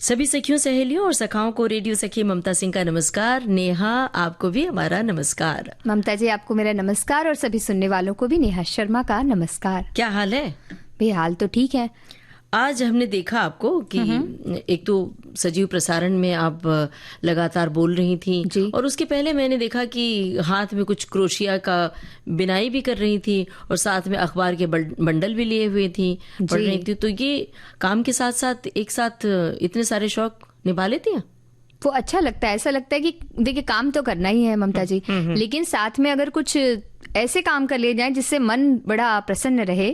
सभी सखियों, सहेलियों और सखाओं को रेडियो सखी ममता सिंह का नमस्कार। नेहा, आपको भी हमारा नमस्कार। ममता जी, आपको मेरा नमस्कार और सभी सुनने वालों को भी नेहा शर्मा का नमस्कार। क्या हाल है? भाई हाल तो ठीक है। आज हमने देखा आपको कि एक तो सजीव प्रसारण में आप लगातार बोल रही थी जी। और उसके पहले मैंने देखा कि हाथ में कुछ क्रोशिया का बिनाई भी कर रही थी और साथ में अखबार के बंडल भी लिए हुए थी, पढ़ रही थी। तो ये काम के साथ साथ एक साथ इतने सारे शौक निभा लेती हैं। वो अच्छा लगता है। ऐसा लगता है कि देखिए, काम तो करना ही है ममता जी, लेकिन साथ में अगर कुछ ऐसे काम कर लिए जाएं जिससे मन बड़ा प्रसन्न रहे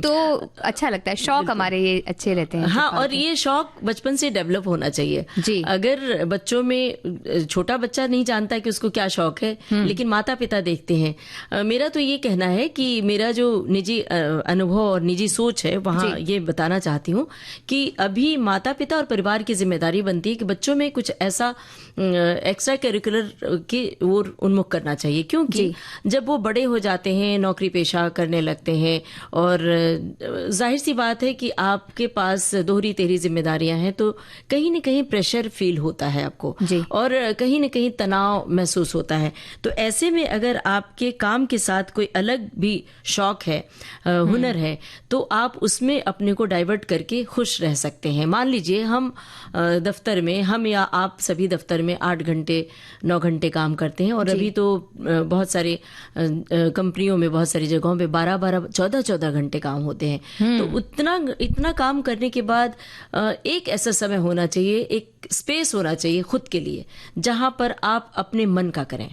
तो अच्छा लगता है। शौक हमारे ये अच्छे रहते हैं। हाँ, और ये शौक बचपन से डेवलप होना चाहिए जी। अगर बच्चों में, छोटा बच्चा नहीं जानता कि उसको क्या शौक है, लेकिन माता पिता देखते हैं। मेरा तो ये कहना है कि मेरा जो निजी अनुभव और निजी सोच है वहाँ ये बताना चाहती हूँ कि अभी माता पिता और परिवार की जिम्मेदारी बनती है कि बच्चों में कुछ ऐसा एक्स्ट्रा करिकुलर की ओर उन्मुख करना चाहिए, क्योंकि जब वो बड़े हो जाते हैं, नौकरी पेशा करने लगते हैं और जाहिर सी बात है कि आपके पास दोहरी तेहरी जिम्मेदारियां हैं, तो कहीं न कहीं प्रेशर फील होता है आपको और कहीं न कहीं तनाव महसूस होता है। तो ऐसे में अगर आपके काम के साथ कोई अलग भी शौक है, हुनर है, तो आप उसमें अपने को डाइवर्ट करके खुश रह सकते हैं। मान लीजिए हम दफ्तर में, हम या आप सभी दफ्तर में 8 घंटे 9 घंटे काम करते हैं और अभी तो बहुत सारे कंपनियों में, बहुत सारी जगहों पे 12-12 14-14 घंटे काम होते हैं। तो इतना काम करने के बाद एक ऐसा समय होना चाहिए, एक स्पेस होना चाहिए खुद के लिए, जहां पर आप अपने मन का करें,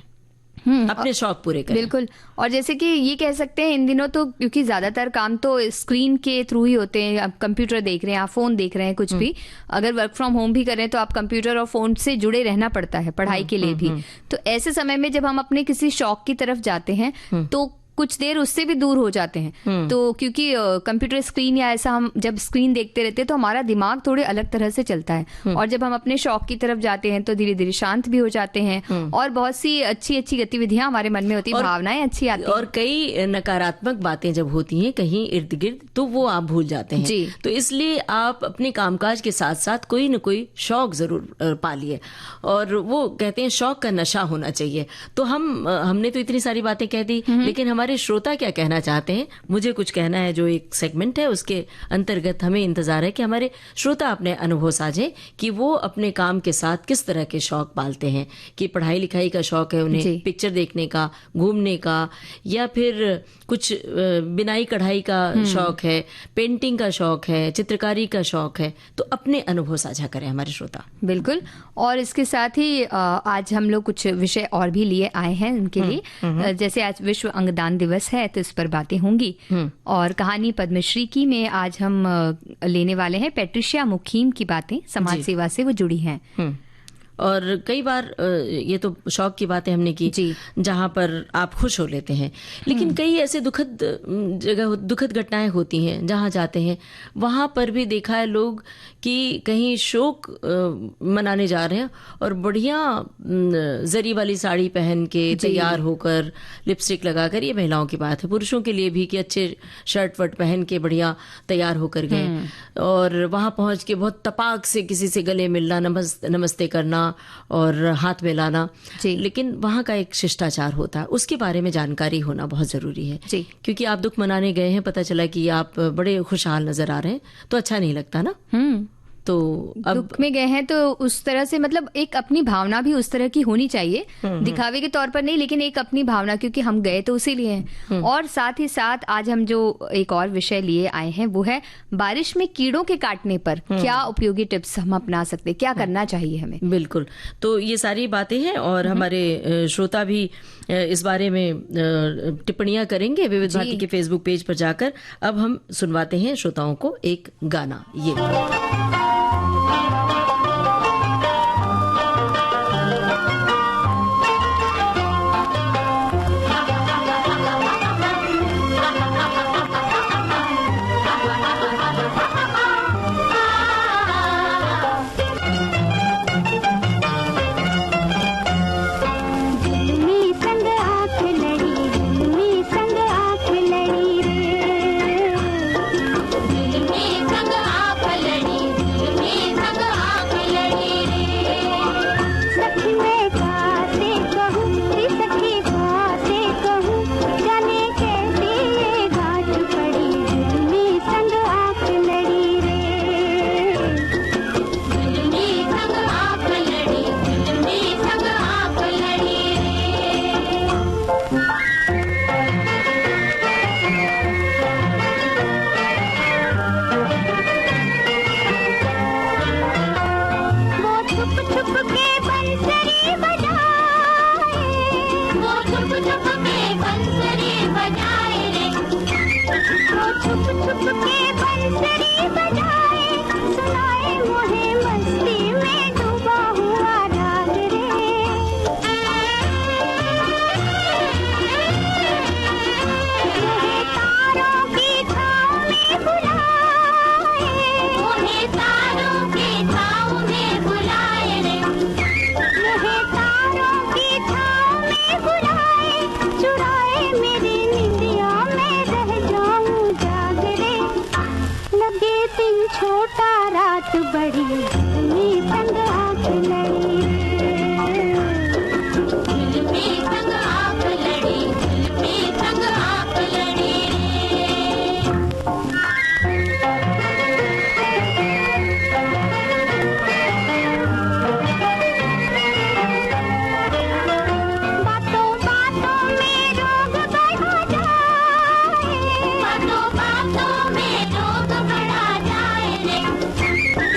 अपने शौक पूरे करें। बिल्कुल। और जैसे कि ये कह सकते हैं इन दिनों तो, क्योंकि ज्यादातर काम तो स्क्रीन के थ्रू ही होते हैं। आप कंप्यूटर देख रहे हैं, आप फोन देख रहे हैं, कुछ भी अगर वर्क फ्रॉम होम भी करें तो आप कंप्यूटर और फोन से जुड़े रहना पड़ता है पढ़ाई के लिए भी। तो ऐसे समय में जब हम अपने किसी शौक की तरफ जाते हैं तो कुछ देर उससे भी दूर हो जाते हैं। तो क्योंकि कंप्यूटर स्क्रीन या ऐसा हम जब स्क्रीन देखते रहते हैं तो हमारा दिमाग थोड़े अलग तरह से चलता है, और जब हम अपने शौक की तरफ जाते हैं तो धीरे धीरे शांत भी हो जाते हैं और बहुत सी अच्छी अच्छी गतिविधियां हमारे मन में होती है, भावनाएं अच्छी आती हैं। और कई नकारात्मक बातें जब होती हैं कहीं इर्द गिर्द, तो वो आप भूल जाते हैं जी। तो इसलिए आप अपने कामकाज के साथ साथ कोई न कोई शौक जरूर पालिए, और वो कहते हैं शौक का नशा होना चाहिए। तो हमने तो इतनी सारी बातें कह दी, लेकिन हमारे श्रोता क्या कहना चाहते हैं, मुझे कुछ कहना है। जो एक सेगमेंट है उसके अंतर्गत हमें इंतजार है कि हमारे श्रोता अपने अनुभव साझे कि वो अपने काम के साथ किस तरह के शौक पालते हैं। कि पढ़ाई लिखाई का शौक है उन्हें, पिक्चर देखने का, घूमने का, या फिर कुछ बिनाई कढ़ाई का शौक है, पेंटिंग का शौक है, चित्रकारी का शौक है। तो अपने अनुभव साझा करें हमारे श्रोता। बिल्कुल। और इसके साथ ही आज हम लोग कुछ विषय और भी लिए आए हैं उनके लिए। जैसे आज विश्व अंगदान दिवस है तो इस पर बातें होंगी। और कहानी पद्मश्री की में आज हम लेने वाले हैं पैट्रिशिया मुखीम की बातें, समाज सेवा से वो जुड़ी हैं। और कई बार ये तो शौक की बातें हमने की जहां पर आप खुश हो लेते हैं, लेकिन कई ऐसे दुखद घटनाएं होती हैं जहां जाते हैं, वहां पर भी देखा है लोग कि कहीं शोक मनाने जा रहे हैं और बढ़िया जरी वाली साड़ी पहन के तैयार होकर, लिपस्टिक लगाकर, ये महिलाओं की बात है, पुरुषों के लिए भी कि अच्छे शर्ट वर्ट पहन के बढ़िया तैयार होकर गए और वहां पहुंच के बहुत तपाक से किसी से गले मिलना, नमस्ते करना और हाथ मिलाना। लेकिन वहां का एक शिष्टाचार होता है, उसके बारे में जानकारी होना बहुत जरूरी है। क्योंकि आप दुख मनाने गए हैं, पता चला कि आप बड़े खुशहाल नजर आ रहे हैं, तो अच्छा नहीं लगता ना। तो अब दुख में गए हैं तो उस तरह से, मतलब एक अपनी भावना भी उस तरह की होनी चाहिए, दिखावे के तौर पर नहीं, लेकिन एक अपनी भावना, क्योंकि हम गए तो उसी लिए हैं। और साथ ही साथ आज हम जो एक और विषय लिए आए हैं वो है बारिश में कीड़ों के काटने पर क्या उपयोगी टिप्स हम अपना सकते हैं, क्या करना चाहिए हमें। बिल्कुल। तो ये सारी बातें हैं और हमारे श्रोता भी इस बारे में टिप्पणियां करेंगे विविध भारती के फेसबुक पेज पर जाकर। अब हम सुनवाते हैं श्रोताओं को एक गाना। ये संग आंख लड़ी, दिल में संग छुप छुप के बंसरी बजाए रे, वो छुप छुप के बंसरी बजाए, सुनाए मोहे मस्ती में डूबा हुआ राग रे। मोहे तारों की छाँव में बुलाए, मोहे तारों की छाँव में बुलाए रे, मोहे तारों की छाँव में बुलाए, चुराए मेरी निंदिया में रह जाऊं जाग रे। लगे दिन छोटा रात बड़ी, फिल्मी संग आँख लड़ी रे, फिल्मी संग आँख लड़ी, फिल्मी संग आँख लड़ी रे। बातों बातों में रोग बढ़ा जाए, बातों बातों में रोग बढ़ा जाए रे,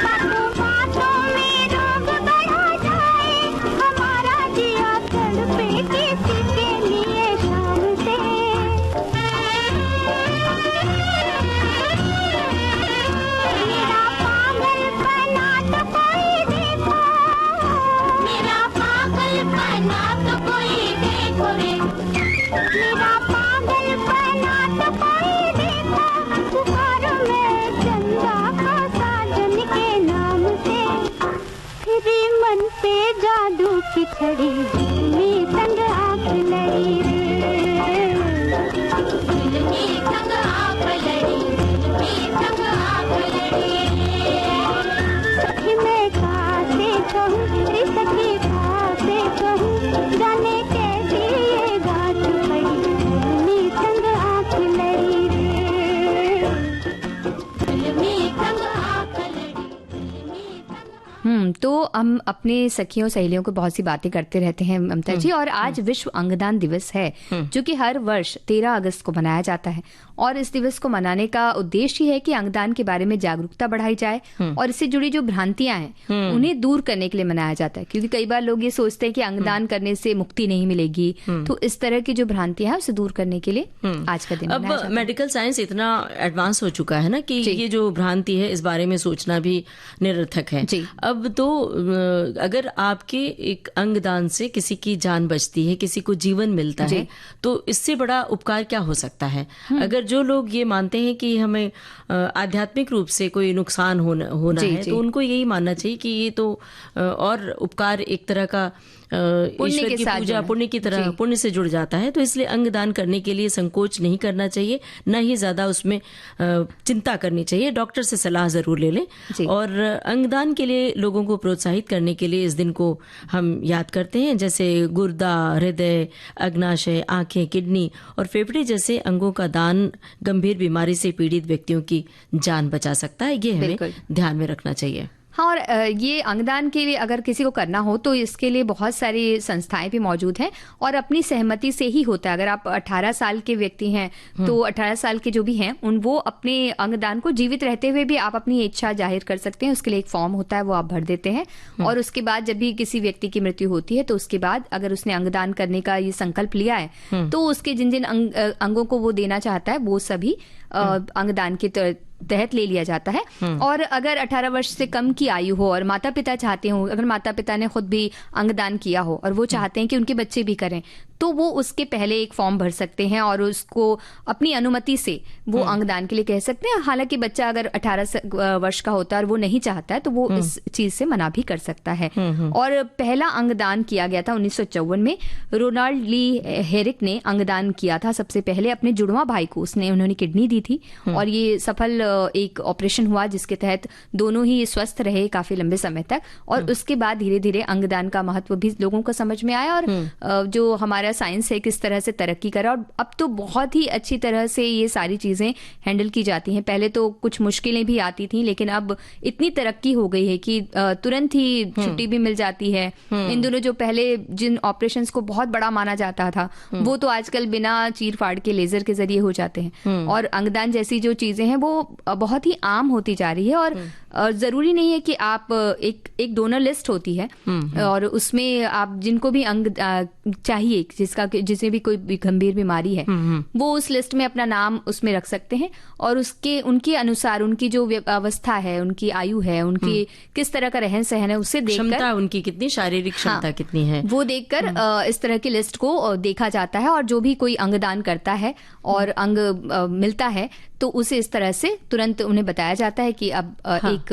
बातों बातों में रोग बढ़ा जाए, हमारा जिया तड़पे किसी के लिए शाम से। मेरा पागलपना तो कोई देखो, मेरा पागलपना तो कोई देखो रे, मेरा पागलपना तो कोई देखो, पुकारो मैं चंदा को साजन के नाम से। फिर मन पे जादू की छड़ी, फिल्मी संग आँख लड़ी रे, फिल्मी संग आँख लड़ी, फिल्मी संग आँख लड़ी रे। सखी मैं कासे कहूँ रे, सखी कासे कहूँ, जाने कैसी ये गाँठ पड़ी, फिल्मी संग आँख लड़ी रे, फिल्मी संग आँख लड़ी, फिल्मी संग। तो हम अपने सखियों सहेलियों को बहुत सी बातें करते रहते हैं ममता जी, और आज विश्व अंगदान दिवस है जो कि हर वर्ष 13 अगस्त को मनाया जाता है। और इस दिवस को मनाने का उद्देश्य है कि अंगदान के बारे में जागरूकता बढ़ाई जाए और इससे जुड़ी जो भ्रांतियां हैं उन्हें दूर करने के लिए मनाया जाता है, क्योंकि कई बार लोग ये सोचते हैं कि अंगदान करने से मुक्ति नहीं मिलेगी। तो इस तरह की जो भ्रांतियां हैं उसे दूर करने के लिए आज का दिन मनाया जाता अब है। मेडिकल साइंस इतना एडवांस हो चुका है ना कि ये जो भ्रांति है इस बारे में सोचना भी निरर्थक है। जी। अब तो अगर आपके एक अंगदान से किसी की जान बचती है, किसी को जीवन मिलता है, तो इससे बड़ा उपकार क्या हो सकता है। अगर जो लोग ये मानते हैं कि हमें आध्यात्मिक रूप से कोई नुकसान होना है, तो उनको यही मानना चाहिए कि ये तो और उपकार एक तरह का ईश्वर की पूजा पुण्य की तरह पुण्य से जुड़ जाता है। तो इसलिए अंगदान करने के लिए संकोच नहीं करना चाहिए, न ही ज्यादा उसमें चिंता करनी चाहिए। डॉक्टर से सलाह जरूर ले लें। और अंगदान के लिए लोगों को प्रोत्साहित करने के लिए इस दिन को हम याद करते हैं, जैसे गुर्दा, हृदय, अग्नाशय, आंखें, किडनी और फेफड़े जैसे अंगों का दान गंभीर बीमारी से पीड़ित व्यक्तियों की जान बचा सकता है। ये हमें ध्यान में रखना चाहिए। हाँ, और ये अंगदान के लिए अगर किसी को करना हो तो इसके लिए बहुत सारी संस्थाएं भी मौजूद हैं और अपनी सहमति से ही होता है। अगर आप 18 साल के व्यक्ति हैं तो 18 साल के जो भी हैं वो अपने अंगदान को जीवित रहते हुए भी आप अपनी इच्छा जाहिर कर सकते हैं। उसके लिए एक फॉर्म होता है, वो आप भर देते हैं और उसके बाद जब भी किसी व्यक्ति की मृत्यु होती है तो उसके बाद अगर उसने अंगदान करने का ये संकल्प लिया है तो उसके जिन जिन अंगों को वो देना चाहता है वो सभी अंगदान के तहत ले लिया जाता है। और अगर 18 वर्ष से कम की आयु हो और माता पिता चाहते हो, अगर माता पिता ने खुद भी अंगदान किया हो और वो चाहते हैं कि उनके बच्चे भी करें, तो वो उसके पहले एक फॉर्म भर सकते हैं और उसको अपनी अनुमति से वो अंगदान के लिए कह सकते हैं। हालांकि बच्चा अगर 18 वर्ष का होता है और वो नहीं चाहता है तो वो इस चीज से मना भी कर सकता है। और पहला अंगदान किया गया था 1954 में। रोनाल्ड ली हेरिक ने अंगदान किया था सबसे पहले अपने जुड़वा भाई को। उन्होंने किडनी दी थी और ये सफल एक ऑपरेशन हुआ जिसके तहत दोनों ही स्वस्थ रहे काफी लंबे समय तक। और उसके बाद धीरे धीरे अंगदान का महत्व भी लोगों को समझ में आया और जो हमारा साइंस है किस तरह से तरक्की करा और अब तो बहुत ही अच्छी तरह से ये सारी चीजें हैंडल की जाती हैं। पहले तो कुछ मुश्किलें भी आती थी लेकिन अब इतनी तरक्की हो गई है कि तुरंत ही छुट्टी भी मिल जाती है। इन दोनों जो पहले जिन ऑपरेशंस को बहुत बड़ा माना जाता था वो तो आजकल बिना चीर फाड़ के लेजर के जरिए हो जाते हैं। और अंगदान जैसी जो चीजें हैं वो बहुत ही आम होती जा रही है और और जरूरी नहीं है कि आप एक डोनर लिस्ट होती है और उसमें आप जिनको भी अंग चाहिए, जिसे भी कोई भी गंभीर बीमारी है, वो उस लिस्ट में अपना नाम उसमें रख सकते हैं और उनके अनुसार उनकी जो अवस्था है, उनकी आयु है, उनकी किस तरह का रहन सहन है, उससे देखकर क्षमता उनकी कितनी, शारीरिक क्षमता कितनी है, वो देखकर इस तरह की लिस्ट को देखा जाता है। और जो भी कोई अंगदान करता है और अंग मिलता है तो उसे इस तरह से तुरंत उन्हें बताया जाता है कि अब एक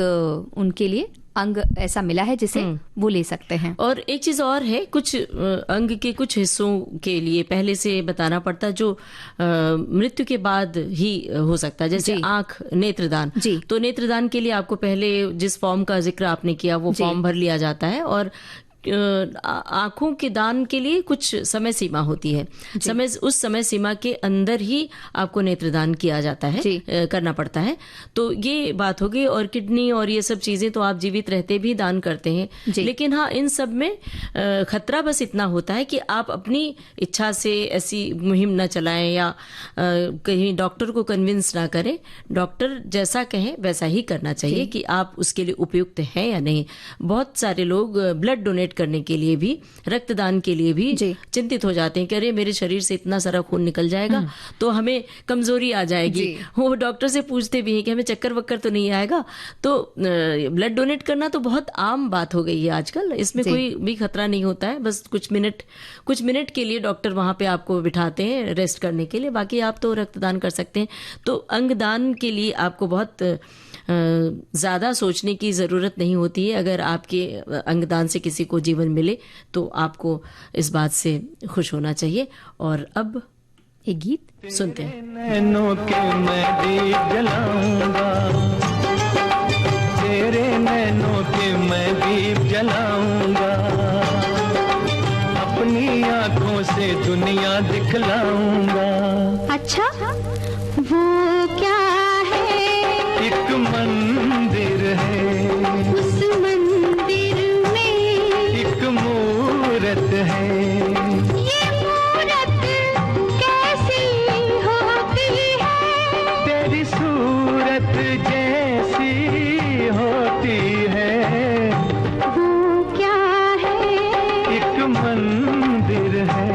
उनके लिए अंग ऐसा मिला है जिसे वो ले सकते हैं। और एक चीज और है, कुछ अंग के कुछ हिस्सों के लिए पहले से बताना पड़ता है, जो मृत्यु के बाद ही हो सकता है, जैसे आंख, नेत्रदान। तो नेत्रदान के लिए आपको पहले जिस फॉर्म का जिक्र आपने किया वो फॉर्म भर लिया जाता है और आंखों के दान के लिए कुछ समय सीमा होती है, उस समय सीमा के अंदर ही आपको नेत्रदान किया जाता है, करना पड़ता है। तो ये बात हो गई। और किडनी और ये सब चीजें तो आप जीवित रहते भी दान करते हैं, लेकिन हाँ, इन सब में खतरा बस इतना होता है कि आप अपनी इच्छा से ऐसी मुहिम न चलाएं या कहीं डॉक्टर को कन्विंस ना करें। डॉक्टर जैसा कहें वैसा ही करना चाहिए कि आप उसके लिए उपयुक्त हैं या नहीं। बहुत सारे लोग ब्लड डोनेट करने के लिए भी, रक्तदान के लिए भी चिंतित हो जाते हैं कि अरे मेरे शरीर से इतना सारा खून निकल जाएगा तो हमें कमजोरी आ जाएगी। वो डॉक्टर से पूछते भी हैं कि हमें चक्कर वक्कर तो नहीं आएगा। तो ब्लड डोनेट करना तो बहुत आम बात हो गई है आजकल, इसमें कोई भी खतरा नहीं होता है। बस कुछ मिनट के लिए डॉक्टर वहां पे आपको बिठाते हैं रेस्ट करने के लिए, बाकी आप तो रक्तदान कर सकते हैं। तो अंगदान के लिए आपको बहुत ज्यादा सोचने की जरूरत नहीं होती है। अगर आपके अंगदान से किसी को जीवन मिले तो आपको इस बात से खुश होना चाहिए। और अब एक गीत सुनते हैं। नैनों के मैं दीप जलाऊंगा, तेरे नैनों के मैं दीप जलाऊंगा, अपनी आंखों से दुनिया दिखलाऊंगा। अच्छा, वो क्या है? एक मंदिर है, उस मंदिर में एक मूरत है। ये मूरत कैसी होती है? तेरी सूरत जैसी होती है। वो क्या है? एक मंदिर है।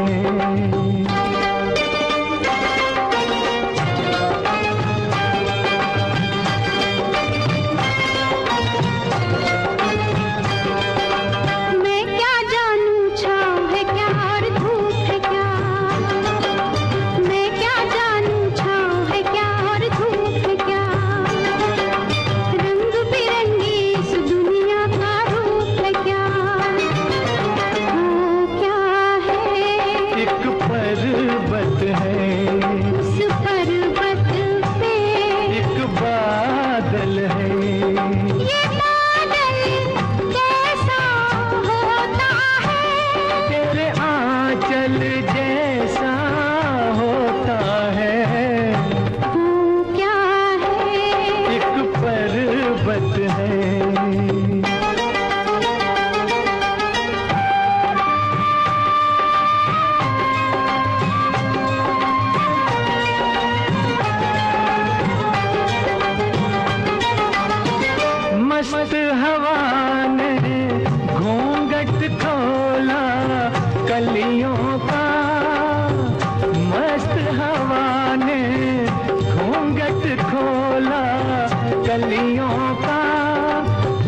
मस्त हवा ने घूंघट खोला कलियों का, मस्त हवा ने घूंघट खोला कलियों का,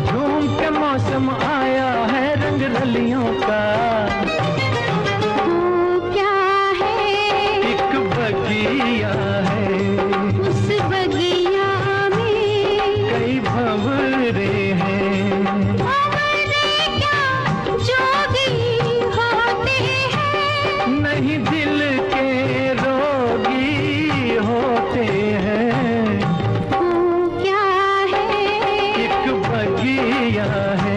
झूम के मौसम आया है रंग रलियों का। वो क्या है? एक बगिया है, उस बगिया में कई भंवरे हैं। भंवरे क्या जोगी होते हैं? नहीं दिल के रोगी होते हैं। वो क्या है? एक बगिया है।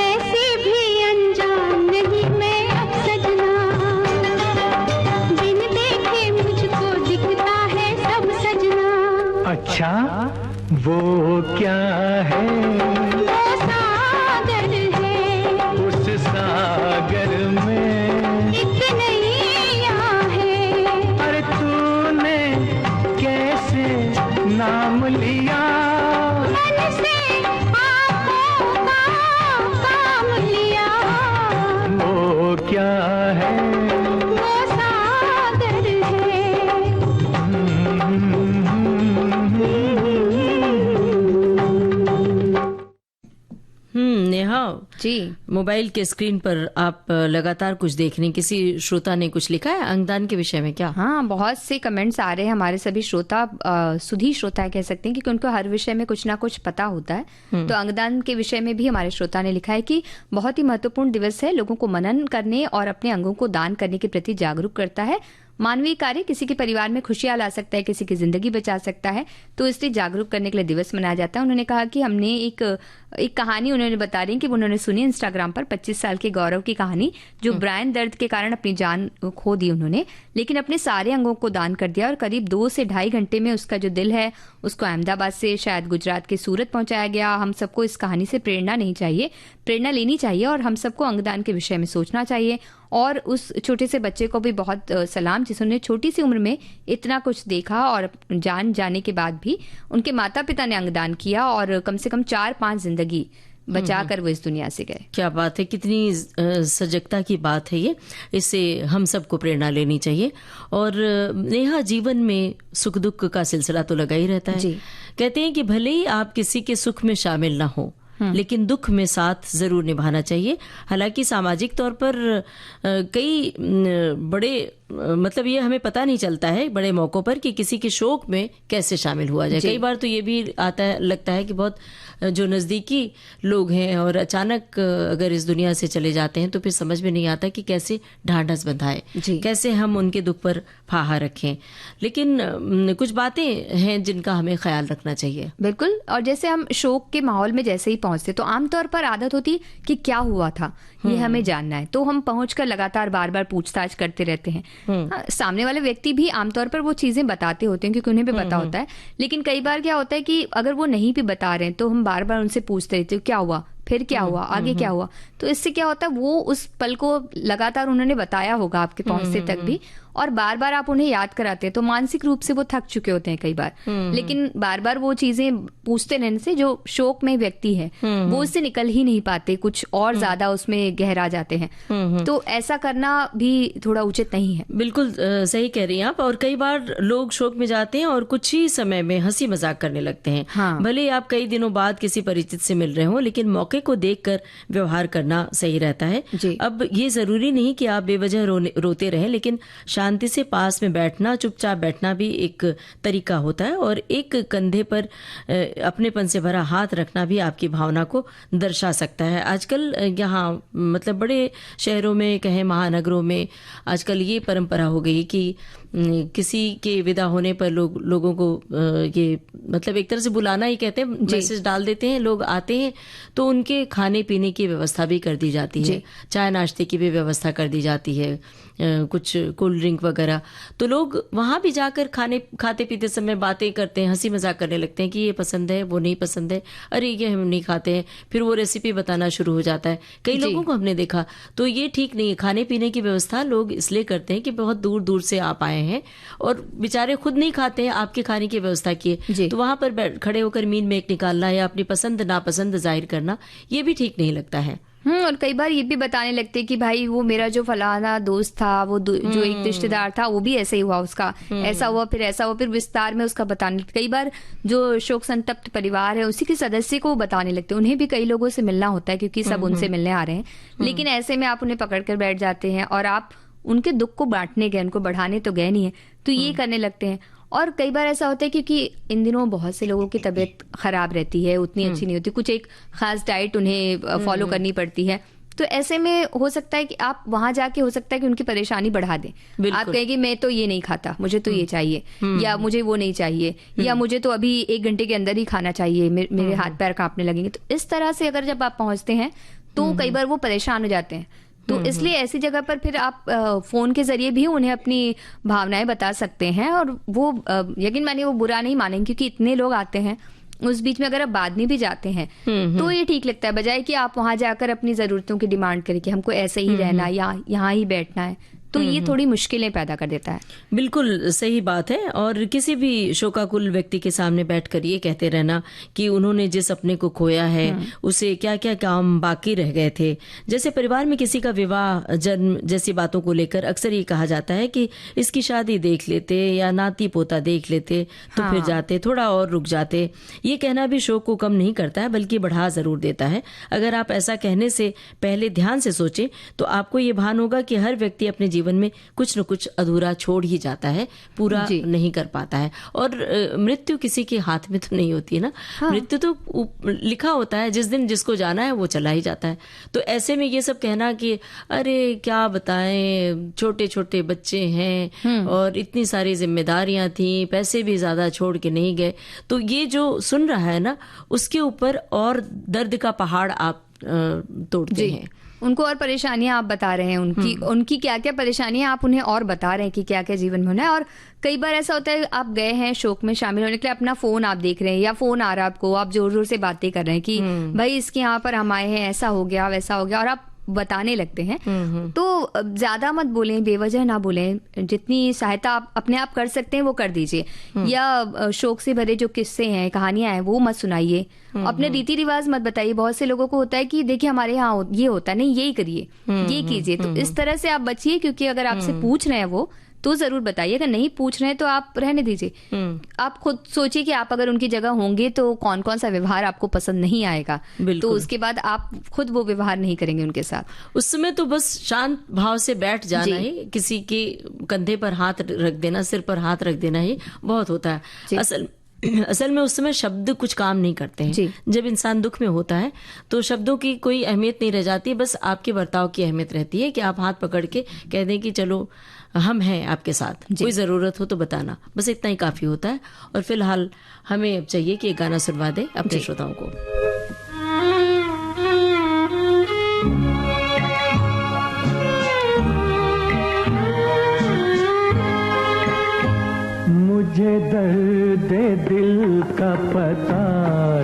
ऐसे भी अनजान नहीं मैं अब सजना, बिन देखे मुझको दिखता है सब सजना। अच्छा, वो क्या है? वो सागर है, उस नाम लिया, मन से आंखों का काम लिया, वो क्या है? वो सागर है। नेहा जी। मोबाइल के स्क्रीन पर आप लगातार कुछ देख रहे हैं, किसी श्रोता ने कुछ लिखा है अंगदान के विषय में क्या? हाँ, बहुत से कमेंट्स आ रहे हैं हमारे सभी श्रोता, सुधी श्रोता कह सकते हैं, क्योंकि उनको हर विषय में कुछ ना कुछ पता होता है। तो अंगदान के विषय में भी हमारे श्रोता ने लिखा है कि बहुत ही महत्वपूर्ण दिवस है, लोगों को मनन करने और अपने अंगों को दान करने के प्रति जागरूक करता है। मानवीय कार्य किसी के परिवार में खुशियां ला सकता है, किसी की जिंदगी बचा सकता है, तो इसलिए जागरूक करने के लिए दिवस मनाया जाता है। उन्होंने कहा कि हमने एक कहानी उन्होंने बता रही कि उन्होंने सुनी इंस्टाग्राम पर 25 साल के गौरव की कहानी, जो ब्रेन दर्द के कारण अपनी जान खो दी उन्होंने, लेकिन अपने सारे अंगों को दान कर दिया और करीब 2 से ढाई घंटे में उसका जो दिल है उसको अहमदाबाद से शायद गुजरात के सूरत पहुंचाया गया। हम सबको इस कहानी से प्रेरणा लेनी चाहिए और हम सबको अंगदान के विषय में सोचना चाहिए। और उस छोटे से बच्चे को भी बहुत सलाम, जिसने छोटी सी उम्र में इतना कुछ देखा और जान जाने के बाद भी उनके माता पिता ने अंगदान किया और कम से कम 4-5 जिंदगी बचा कर वो इस दुनिया से गए। क्या बात है, कितनी सजगता की बात है ये, इससे हम सबको प्रेरणा लेनी चाहिए। और नेहा, जीवन में सुख दुख का सिलसिला तो लगा ही रहता है जी। कहते हैं कि भले ही आप किसी के सुख में शामिल ना हो, लेकिन दुख में साथ जरूर निभाना चाहिए। हालांकि सामाजिक तौर पर कई बड़े मतलब ये हमें पता नहीं चलता है बड़े मौकों पर कि किसी के शोक में कैसे शामिल हुआ जाए। कई बार तो ये भी लगता है कि बहुत जो नज़दीकी लोग हैं और अचानक अगर इस दुनिया से चले जाते हैं तो फिर समझ में नहीं आता कि कैसे ढांढस बंधाए, कैसे हम उनके दुख पर फाहा रखें। लेकिन कुछ बातें हैं जिनका हमें ख्याल रखना चाहिए। बिल्कुल। और जैसे हम शोक के माहौल में जैसे ही पहुंचते तो आमतौर पर आदत होती कि क्या हुआ था ये हमें जानना है, तो हम पहुंचकर लगातार बार बार पूछताछ करते रहते हैं। हाँ, सामने वाले व्यक्ति भी आमतौर पर वो चीजें बताते होते हैं क्योंकि उन्हें भी पता होता है, लेकिन कई बार क्या होता है कि अगर वो नहीं भी बता रहे हैं तो हम बार बार उनसे पूछते रहते हैं क्या हुआ, फिर क्या हुआ, आगे क्या हुआ। तो इससे क्या होता है, वो उस पल को लगातार उन्होंने बताया होगा आपके पहुंचते तक भी, और बार बार आप उन्हें याद कराते हैं तो मानसिक रूप से वो थक चुके होते हैं कई बार। लेकिन बार बार वो चीजें पूछते रहने से जो शोक में व्यक्ति है वो उससे निकल ही नहीं पाते, कुछ और ज्यादा उसमें गहरा जाते हैं। तो ऐसा करना भी थोड़ा उचित नहीं है। बिल्कुल सही कह रही हैं आप। और कई बार लोग शोक में जाते हैं और कुछ ही समय में हंसी मजाक करने लगते हैं। हाँ। भले आप कई दिनों बाद किसी परिचित से मिल रहे हो, लेकिन मौके को देखकर व्यवहार करना सही रहता है। अब ये जरूरी नहीं कि आप बेवजह रोते रहें, लेकिन शांति से पास में बैठना, चुपचाप बैठना भी एक तरीका होता है। और एक कंधे पर अपनेपन से भरा हाथ रखना भी आपकी भावना को दर्शा सकता है। आजकल यहाँ मतलब बड़े शहरों में, कहें महानगरों में, आजकल ये परंपरा हो गई कि किसी के विदा होने पर लोगों को ये मतलब एक तरह से बुलाना ही कहते हैं, मैसेज डाल देते हैं, लोग आते हैं तो उनके खाने पीने की व्यवस्था भी कर दी जाती है, चाय नाश्ते की भी व्यवस्था कर दी जाती है, कुछ कोल्ड ड्रिंक वगैरह। तो लोग वहां भी जाकर खाते पीते समय बातें करते हैं, हंसी मजाक करने लगते हैं कि ये पसंद है, वो नहीं पसंद है, अरे ये हम नहीं खाते हैं, फिर वो रेसिपी बताना शुरू हो जाता है। कई लोगों को हमने देखा। तो ये ठीक नहीं है। खाने पीने की व्यवस्था लोग इसलिए करते हैं कि बहुत दूर दूर से आप आए हैं और बेचारे खुद नहीं खाते हैं, आपके खाने की व्यवस्था की है, तो वहां पर खड़े होकर मीन में एक निकालना या अपनी पसंद नापसंद जाहिर करना, ये भी ठीक नहीं लगता है। और कई बार ये भी बताने लगते कि भाई वो मेरा जो फलाना दोस्त था, वो जो एक रिश्तेदार था, वो भी ऐसे ही हुआ, उसका ऐसा हुआ, फिर ऐसा हुआ, फिर विस्तार में उसका बताने लगते। कई बार जो शोक संतप्त परिवार है उसी के सदस्य को बताने लगते। उन्हें भी कई लोगों से मिलना होता है क्योंकि सब उनसे मिलने आ रहे हैं, लेकिन ऐसे में आप उन्हें पकड़ कर बैठ जाते हैं और आप उनके दुख को बांटने गए, उनको बढ़ाने तो गए नहीं है, तो ये करने लगते हैं। और कई बार ऐसा होता है क्योंकि इन दिनों बहुत से लोगों की तबीयत खराब रहती है, उतनी अच्छी नहीं होती, कुछ एक खास डाइट उन्हें फॉलो करनी पड़ती है, तो ऐसे में हो सकता है कि आप वहां जाके हो सकता है कि उनकी परेशानी बढ़ा दें। आप कहेंगे मैं तो ये नहीं खाता, मुझे तो ये चाहिए, या मुझे वो नहीं चाहिए, या मुझे तो अभी 1 घंटे के अंदर ही खाना चाहिए, मेरे हाथ पैर कांपने लगेंगे। तो इस तरह से अगर जब आप पहुंचते हैं तो कई बार वो परेशान हो जाते हैं। तो इसलिए ऐसी जगह पर फिर आप फोन के जरिए भी उन्हें अपनी भावनाएं बता सकते हैं, और वो यकीन मानिए वो बुरा नहीं मानेंगे क्योंकि इतने लोग आते हैं। उस बीच में अगर आप बाद में भी जाते हैं तो ये ठीक लगता है, बजाय कि आप वहां जाकर अपनी जरूरतों की डिमांड करें कि हमको ऐसे ही रहना या यहाँ ही बैठना है। तो ये थोड़ी मुश्किलें पैदा कर देता है। बिल्कुल सही बात है। और किसी भी शोकाकुल व्यक्ति के सामने बैठकर ये कहते रहना कि उन्होंने जिस अपने को खोया है उसे क्या क्या काम बाकी रह गए थे। जैसे परिवार में किसी का विवाह, जन्म जैसी बातों को लेकर अक्सर ये कहा जाता है कि इसकी शादी देख लेते या नाती पोता देख लेते तो फिर जाते, थोड़ा और रुक जाते। ये कहना भी शोक को कम नहीं करता है बल्कि बढ़ा जरूर देता है। अगर आप ऐसा कहने से पहले ध्यान से सोचें तो आपको ये भान होगा कि हर व्यक्ति अपने जीवन में कुछ न कुछ अधूरा छोड़ ही जाता है, पूरा नहीं कर पाता है। और मृत्यु किसी के हाथ में तो नहीं होती है ना। मृत्यु तो लिखा होता है, जिस दिन जिसको जाना है वो चला ही जाता है। तो ऐसे में ये सब कहना कि अरे क्या बताएं, छोटे छोटे बच्चे हैं और इतनी सारी जिम्मेदारियां थी, पैसे भी ज्यादा छोड़ के नहीं गए, तो ये जो सुन रहा है ना उसके ऊपर और दर्द का पहाड़ आप तोड़ते हैं। उनको और परेशानियां आप बता रहे हैं, उनकी क्या क्या परेशानियां आप उन्हें और बता रहे हैं कि क्या क्या जीवन में होना है। और कई बार ऐसा होता है आप गए हैं शोक में शामिल होने के लिए, अपना फोन आप देख रहे हैं या फोन आ रहा है आपको, आप जोर जोर से बातें कर रहे हैं कि भाई इसके यहाँ पर हम आए हैं, ऐसा हो गया वैसा हो गया, और आप बताने लगते हैं। तो ज्यादा मत बोलें, बेवजह ना बोलें, जितनी सहायता आप अपने आप कर सकते हैं वो कर दीजिए। या शोक से भरे जो किस्से हैं, कहानियां हैं, वो मत सुनाइए। अपने रीति रिवाज मत बताइए। बहुत से लोगों को होता है कि देखिए हमारे यहाँ ये होता है, नहीं यही करिए, ये कीजिए। तो इस तरह से आप बचिए, क्योंकि अगर आपसे पूछ रहे हैं वो तो जरूर बताइए, अगर नहीं पूछ रहे हैं तो आप रहने दीजिए। आप खुद सोचिए कि आप अगर उनकी जगह होंगे तो कौन कौन सा व्यवहार आपको पसंद नहीं आएगा, तो उसके बाद आप खुद वो व्यवहार नहीं करेंगे उनके साथ। उस समय तो बस शांत भाव से बैठ जाना ही, किसी के कंधे पर हाथ रख देना, सिर पर हाथ रख देना ही बहुत होता है। असल में उस समय शब्द कुछ काम नहीं करते हैं। जब इंसान दुख में होता है तो शब्दों की कोई अहमियत नहीं रह जाती, बस आपके बर्ताव की अहमियत रहती है कि आप हाथ पकड़ के कह दें कि चलो हम हैं आपके साथ, कोई ज़रूरत हो तो बताना, बस इतना ही काफ़ी होता है। और फिलहाल हमें अब चाहिए कि एक गाना सुनवा दे अपने श्रोताओं को। मुझे दर्द दिल का पता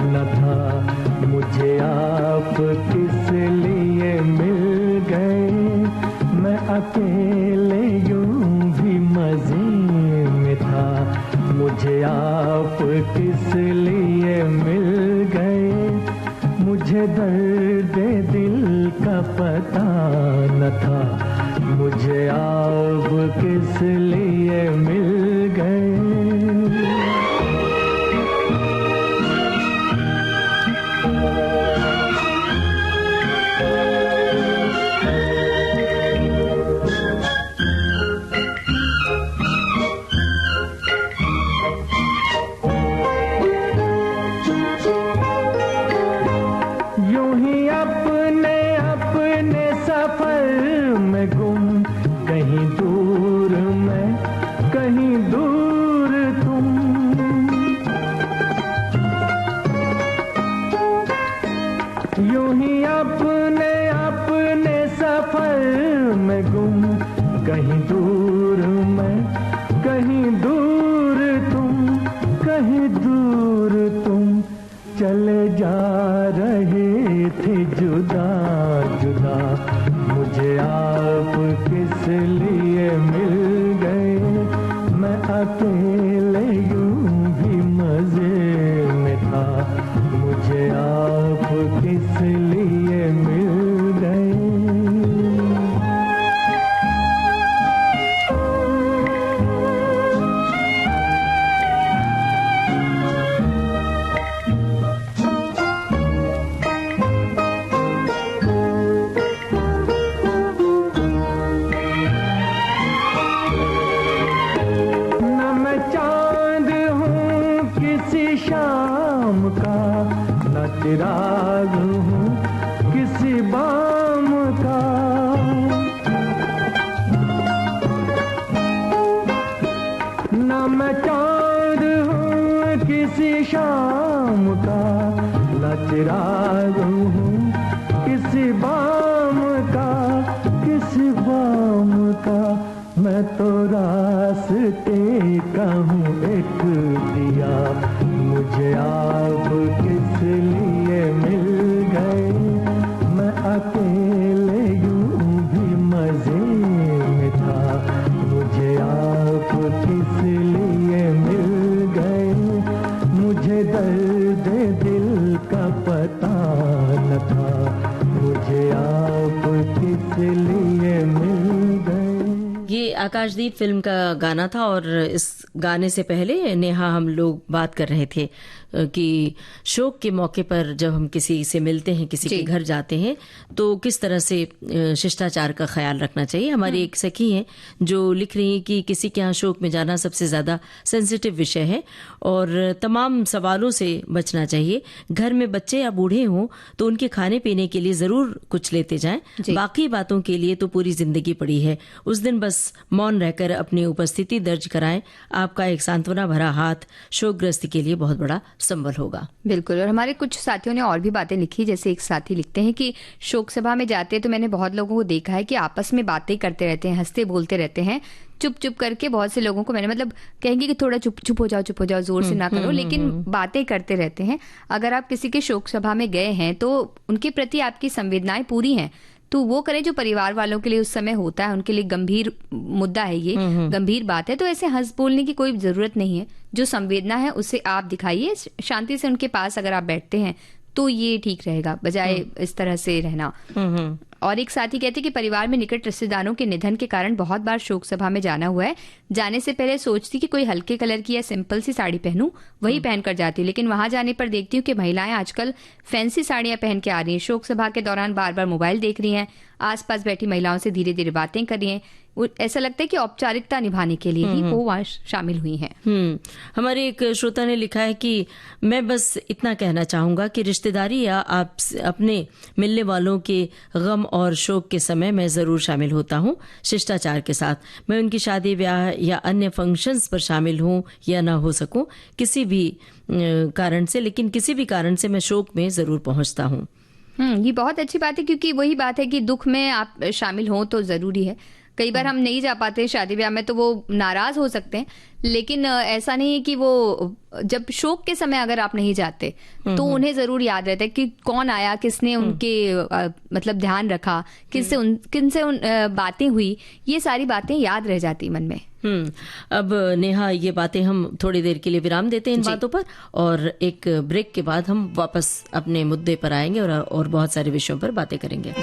न था, मुझे आप किस लिए मिल गए। मैं अकेले यूं भी मजे में था, मुझे आप किस लिए मिल गए। मुझे दर्द दिल का पता न था, मुझे आप किस लिए मिल गए। चिराग हूँ किसी बाम का, न मैं चाँद हूँ किसी शाम का, न चिराग हूँ किसी बाम का, किसी बाम का। मैं तो रास्ते का हूँ एक दिया, मुझे आप किस लिए मिल गए। मैं अकेले यूं भी मजे में था, आकाशदीप फिल्म का गाना था और इस गाने से पहले नेहा हम लोग बात कर रहे थे कि शोक के मौके पर जब हम किसी से मिलते हैं, किसी के घर जाते हैं, तो किस तरह से शिष्टाचार का ख्याल रखना चाहिए। हमारी एक सखी हैं जो लिख रही हैं कि किसी के यहाँ शोक में जाना सबसे ज्यादा सेंसिटिव विषय है और तमाम सवालों से बचना चाहिए। घर में बच्चे या बूढ़े हों तो उनके खाने पीने के लिए जरूर कुछ लेते जाएं, बाकी बातों के लिए तो पूरी जिंदगी पड़ी है। उस दिन बस मौन रहकर अपनी उपस्थिति दर्ज कराएं। आपका एक सांत्वना भरा हाथ शोकग्रस्त के लिए बहुत बड़ा संबल होगा। बिल्कुल। और हमारे कुछ साथियों ने और भी बातें लिखी, जैसे एक साथी लिखते हैं कि शोक सभा में जाते हैं तो मैंने बहुत लोगों को देखा है कि आपस में बातें करते रहते हैं, हंसते बोलते रहते हैं, चुप चुप करके। बहुत से लोगों को मैंने मतलब कहेंगे कि थोड़ा चुप चुप हो जाओ, जोर से ना करो, लेकिन बातें करते रहते हैं। अगर आप किसी के शोक सभा में गए हैं तो उनके प्रति आपकी संवेदनाएं पूरी हैं तो वो करें जो परिवार वालों के लिए उस समय होता है, उनके लिए गंभीर मुद्दा है, ये गंभीर बात है, तो ऐसे हंस बोलने की कोई जरूरत नहीं है। जो संवेदना है उसे आप दिखाइए, शांति से उनके पास अगर आप बैठते हैं तो ये ठीक रहेगा, बजाय इस तरह से रहना। और एक साथी कहते कि परिवार में निकट रिश्तेदारों के निधन के कारण बहुत बार शोक सभा में जाना हुआ है। जाने से पहले सोचती कि कोई हल्के कलर की या सिंपल सी साड़ी पहनूं, वही पहनकर जाती हूँ, लेकिन वहां जाने पर देखती हूँ कि महिलाएं आजकल फैंसी साड़ियां पहन के आ रही हैं। शोक सभा के दौरान बार बार मोबाइल देख रही हैं, आसपास बैठी महिलाओं से धीरे धीरे बातें कर रही हैं। ऐसा लगता है कि औपचारिकता निभाने के लिए ही वो वहां शामिल हुई हैं। हमारे एक श्रोता ने लिखा है कि मैं बस इतना कहना चाहूंगा कि रिश्तेदारी या आप अपने मिलने वालों के गम और शोक के समय मैं जरूर शामिल होता हूँ शिष्टाचार के साथ। मैं उनकी शादी ब्याह या अन्य फंक्शंस पर शामिल हूँ या ना हो सकूं किसी भी कारण से, लेकिन किसी भी कारण से मैं शोक में जरूर पहुंचता हूँ। ये बहुत अच्छी बात है, क्योंकि वही बात है कि दुख में आप शामिल हो तो जरूरी है। कई बार हम नहीं जा पाते शादी ब्याह में तो वो नाराज हो सकते हैं, लेकिन ऐसा नहीं है कि वो जब शोक के समय अगर आप नहीं जाते तो उन्हें जरूर याद रहता है कि कौन आया, किसने उनके मतलब ध्यान रखा, किनसे बातें हुई, ये सारी बातें याद रह जाती मन में। अब नेहा ये बातें हम थोड़ी देर के लिए विराम देते हैं इन बातों पर, और एक ब्रेक के बाद हम वापस अपने मुद्दे पर आएंगे और बहुत सारे विषयों पर बातें करेंगे।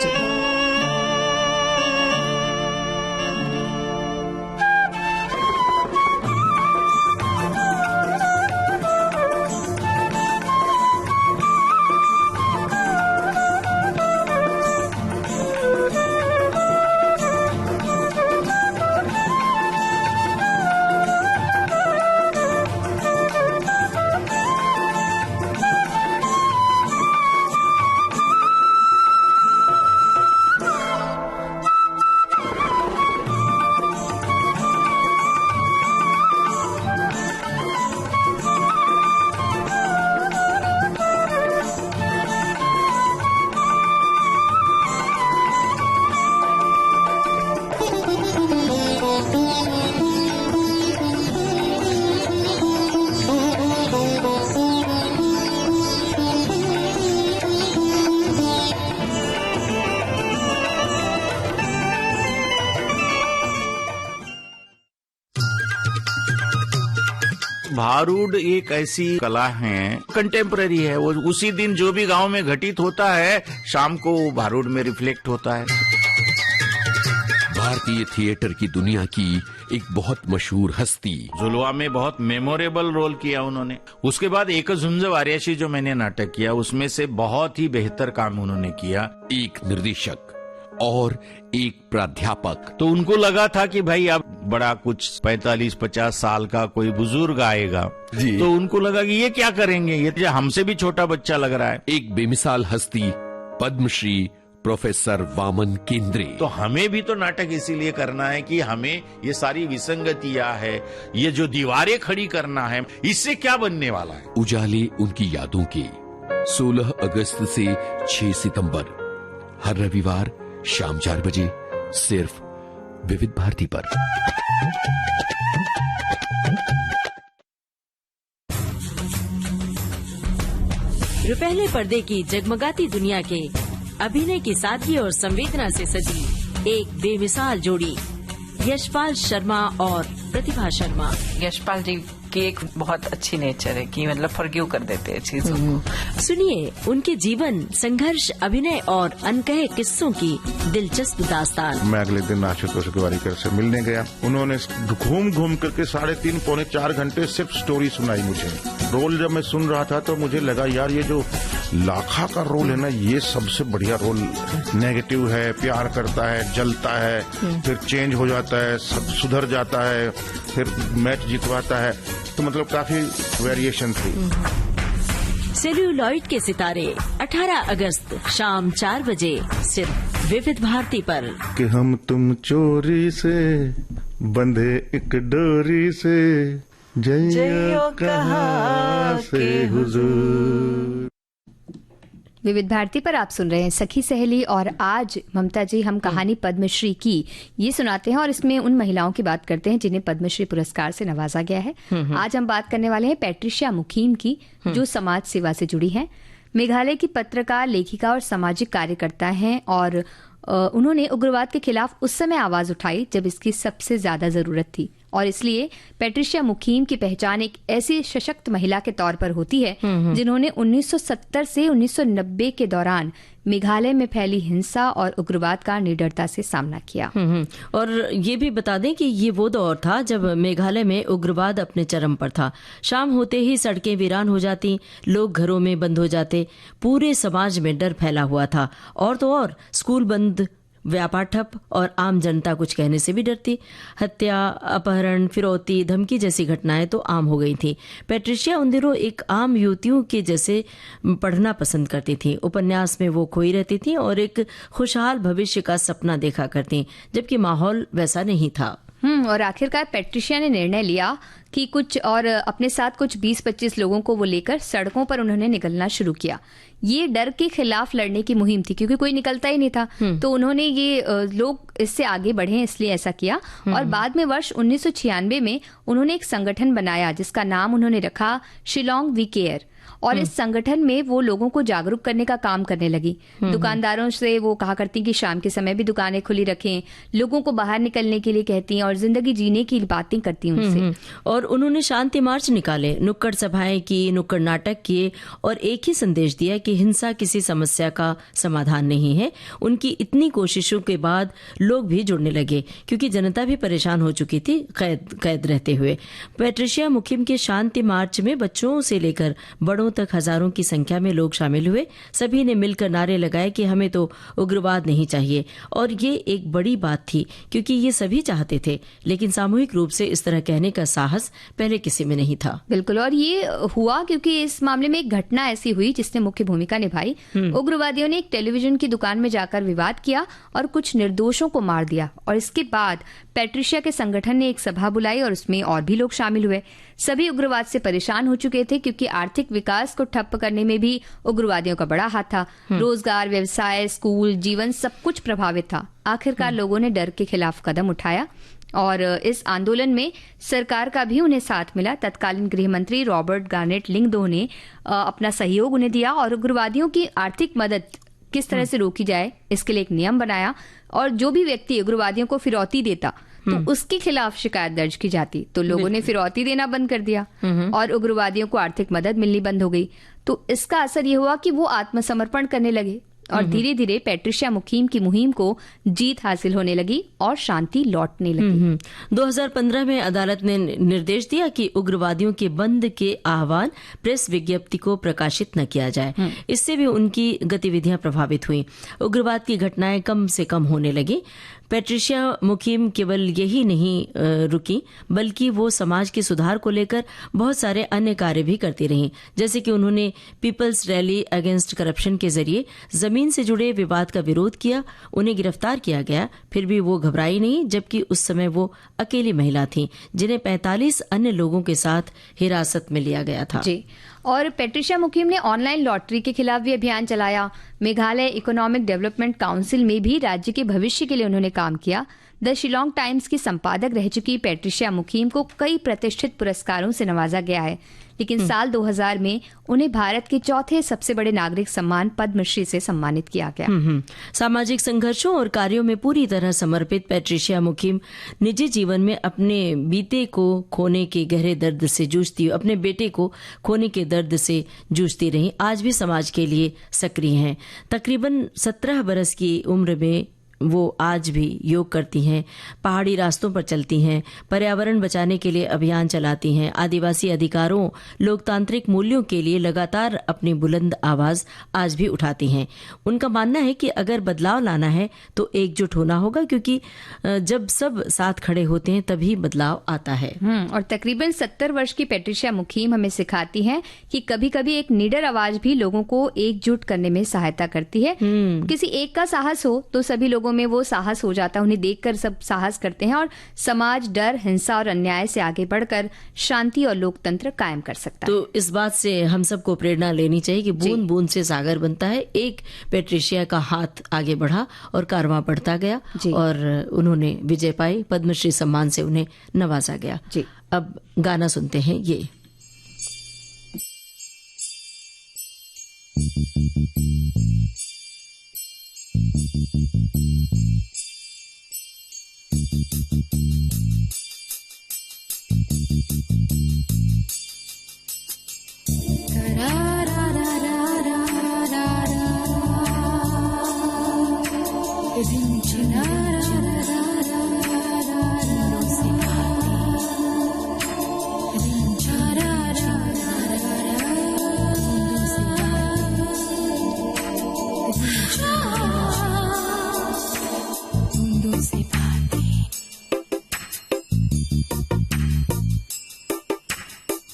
भारूड एक ऐसी कला है, कंटेम्पररी है। वो उसी दिन जो भी गांव में घटित होता है शाम को वो भारूड में रिफ्लेक्ट होता है। भारतीय थिएटर की दुनिया की एक बहुत मशहूर हस्ती, जुलवा में बहुत मेमोरेबल रोल किया उन्होंने। उसके बाद एक झुंज वार्याशी जो मैंने नाटक किया उसमें से बहुत ही बेहतर काम उन्होंने किया। एक निर्देशक और एक प्राध्यापक। तो उनको लगा था कि भाई अब बड़ा कुछ 45-50 साल का कोई बुजुर्ग आएगा जी। तो उनको लगा कि ये क्या करेंगे, ये हमसे भी छोटा बच्चा लग रहा है। एक बेमिसाल हस्ती पद्मश्री प्रोफेसर वामन केंद्रे। तो हमें भी तो नाटक इसीलिए करना है कि हमें ये सारी विसंगतियां है, ये जो दीवारें खड़ी करना है, इससे क्या बनने वाला है। उजाले उनकी यादों के 16 अगस्त से 6 सितंबर हर रविवार शाम 4 बजे सिर्फ विविध भारती पर। रुपहले पर्दे की जगमगाती दुनिया के अभिनय की सादगी और संवेदना से सजी एक बेमिसाल जोड़ी, यशपाल शर्मा और प्रतिभा शर्मा। यशपाल जी उनकी एक बहुत अच्छी नेचर है कि मतलब फॉरगिव कर देते हैं चीजों को। सुनिए उनके जीवन, संघर्ष, अभिनय और अनकहे किस्सों की दिलचस्प दास्तान। मैं अगले दिन आशुतोष गोवारिकर से मिलने गया। उन्होंने घूम घूम करके 3.5 पौने 4 घंटे सिर्फ स्टोरी सुनाई मुझे। रोल जब मैं सुन रहा था तो मुझे लगा यार ये जो लाखा का रोल है ना, ये सबसे बढ़िया रोल। नेगेटिव है, प्यार करता है, जलता है, फिर चेंज हो जाता है, सुधर जाता है, फिर मैच जितवाता है, तो मतलब काफी वेरिएशन थी। सेल्यूलॉइड के सितारे 18 अगस्त शाम 4 बजे सिर्फ विविध भारती पर। कि हम तुम चोरी से बंधे एक डोरी से, जइयो कहाँ से हुजूर। विविध भारती पर आप सुन रहे हैं सखी सहेली, और आज ममता जी हम कहानी पद्मश्री की ये सुनाते हैं और इसमें उन महिलाओं की बात करते हैं जिन्हें पद्मश्री पुरस्कार से नवाजा गया है। आज हम बात करने वाले हैं पैट्रिशिया मुकीम की, जो समाज सेवा से जुड़ी हैं। मेघालय की पत्रकार, लेखिका और सामाजिक कार्यकर्ता हैं और उन्होंने उग्रवाद के खिलाफ उस समय आवाज उठाई जब इसकी सबसे ज्यादा जरूरत थी, और इसलिए पैट्रिशिया मुकीम की पहचान एक ऐसी सशक्त महिला के तौर पर होती है जिन्होंने 1970 से 1990 के दौरान मेघालय में फैली हिंसा और उग्रवाद का निडरता से सामना किया। और ये भी बता दें कि ये वो दौर था जब मेघालय में उग्रवाद अपने चरम पर था। शाम होते ही सड़कें वीरान हो जाती, लोग घरों में बंद हो जाते, पूरे समाज में डर फैला हुआ था। और तो और स्कूल बंद, व्यापार ठप और आम जनता कुछ कहने से भी डरती। हत्या, अपहरण, फिरौती, धमकी जैसी घटनाएं तो आम हो गई थी। पैट्रिशिया उन दिनों एक आम युवतियों के जैसे पढ़ना पसंद करती थी। उपन्यास में वो खोई रहती थी और एक खुशहाल भविष्य का सपना देखा करती, जबकि माहौल वैसा नहीं था। और आखिरकार पैट्रिशिया ने निर्णय लिया कि अपने साथ कुछ 20-25 लोगों को वो लेकर सड़कों पर उन्होंने निकलना शुरू किया। ये डर के खिलाफ लड़ने की मुहिम थी, क्योंकि कोई निकलता ही नहीं था। तो उन्होंने लोग इससे आगे बढ़े इसलिए ऐसा किया। और बाद में वर्ष 1996 में उन्होंने एक संगठन बनाया जिसका नाम उन्होंने रखा शिलोंग वी केयर। और इस संगठन में वो लोगों को जागरूक करने का काम करने लगी। दुकानदारों से वो कहा करती कि शाम के समय भी दुकानें खुली रखें, लोगों को बाहर निकलने के लिए कहती हैं और जिंदगी जीने की बातें करती हैं उनसे। और उन्होंने शांति मार्च निकाले, नुक्कड़ सभाएं की, नुक्कड़ नाटक किए और एक ही संदेश दिया कि हिंसा किसी समस्या का समाधान नहीं है। उनकी इतनी कोशिशों के बाद लोग भी जुड़ने लगे, क्योंकि जनता भी परेशान हो चुकी थी कैद रहते हुए। पैट्रिशिया मुकीम के शांति मार्च में बच्चों से लेकर बड़ों तक हजारों की संख्या में लोग शामिल हुए। सभी ने मिलकर नारे लगाए कि हमें तो उग्रवाद नहीं चाहिए। और ये एक बड़ी बात थी, क्योंकि ये सभी चाहते थे, लेकिन सामूहिक रूप से इस तरह कहने का साहस पहले किसी में नहीं था। बिल्कुल, और ये हुआ क्योंकि इस मामले में एक घटना ऐसी हुई जिसने मुख्य भूमिका निभाई। उग्रवादियों ने एक टेलीविजन की दुकान में जाकर विवाद किया और कुछ निर्दोषों को मार दिया। और इसके बाद पैट्रिशिया के संगठन ने एक सभा बुलाई और उसमें और भी लोग शामिल हुए। सभी उग्रवाद से परेशान हो चुके थे, क्योंकि आर्थिक विकास को ठप्प करने में भी उग्रवादियों का बड़ा हाथ था। रोजगार, व्यवसाय, स्कूल, जीवन सब कुछ प्रभावित था। आखिरकार लोगों ने डर के खिलाफ कदम उठाया और इस आंदोलन में सरकार का भी उन्हें साथ मिला। तत्कालीन गृह मंत्री रॉबर्ट गार्नेट लिंगदो ने अपना सहयोग उन्हें दिया और उग्रवादियों की आर्थिक मदद किस तरह से रोकी जाए इसके लिए एक नियम बनाया। और जो भी व्यक्ति उग्रवादियों को फिरौती देता तो उसके खिलाफ शिकायत दर्ज की जाती। तो लोगों ने फिरौती देना बंद कर दिया और उग्रवादियों को आर्थिक मदद मिलनी बंद हो गई। तो इसका असर ये हुआ कि वो आत्मसमर्पण करने लगे और धीरे धीरे पैट्रिशिया मुकीम की मुहिम को जीत हासिल होने लगी और शांति लौटने लगी। 2015 में अदालत ने निर्देश दिया कि उग्रवादियों के बंद के आह्वान प्रेस विज्ञप्ति को प्रकाशित न किया जाए। इससे भी उनकी गतिविधियां प्रभावित हुई। उग्रवाद की घटनाएं कम से कम होने लगी। पैट्रिशिया मुकीम केवल यही नहीं रुकी, बल्कि वो समाज के सुधार को लेकर बहुत सारे अन्य कार्य भी करती रहीं। जैसे कि उन्होंने पीपल्स रैली अगेंस्ट करप्शन के जरिए जमीन से जुड़े विवाद का विरोध किया। उन्हें गिरफ्तार किया गया, फिर भी वो घबराई नहीं, जबकि उस समय वो अकेली महिला थी जिन्हें 45 अन्य लोगों के साथ हिरासत में लिया गया था। जी, और पैट्रिशिया मुकीम ने ऑनलाइन लॉटरी के खिलाफ भी अभियान चलाया। मेघालय इकोनॉमिक डेवलपमेंट काउंसिल में भी राज्य के भविष्य के लिए उन्होंने काम किया। द शिलोंग टाइम्स की संपादक रह चुकी पैट्रिशिया मुकीम को कई प्रतिष्ठित पुरस्कारों से नवाजा गया है, लेकिन साल 2000 में उन्हें भारत के चौथे सबसे बड़े नागरिक सम्मान पद्मश्री से सम्मानित किया गया। सामाजिक संघर्षों और कार्यों में पूरी तरह समर्पित पैट्रिशिया मुकीम निजी जीवन में अपने बीते को खोने के गहरे दर्द से जूझती, अपने बेटे को खोने के दर्द से जूझती रही। आज भी समाज के लिए सक्रिय हैं। तकरीबन 17 बरस की उम्र में वो आज भी योग करती हैं, पहाड़ी रास्तों पर चलती हैं, पर्यावरण बचाने के लिए अभियान चलाती हैं, आदिवासी अधिकारों, लोकतांत्रिक मूल्यों के लिए लगातार अपनी बुलंद आवाज आज भी उठाती हैं। उनका मानना है कि अगर बदलाव लाना है तो एकजुट होना होगा, क्योंकि जब सब साथ खड़े होते हैं तभी बदलाव आता है। और तकरीबन 70 वर्ष की पैट्रिशिया मुकीम हमें सिखाती हैं कि कभी कभी एक निडर आवाज भी लोगों को एकजुट करने में सहायता करती है। किसी एक का साहस हो तो सभी लोगों में वो साहस हो जाता है, उन्हें देखकर सब साहस करते हैं और समाज डर, हिंसा और अन्याय से आगे बढ़कर शांति और लोकतंत्र कायम कर सकता है। तो इस बात से हम सबको प्रेरणा लेनी चाहिए कि बूंद बूंद से सागर बनता है। एक पैट्रिशिया का हाथ आगे बढ़ा और कारवां बढ़ता गया और उन्होंने विजय पाई, पद्मश्री सम्मान से उन्हें नवाजा गया। अब गाना सुनते हैं ये।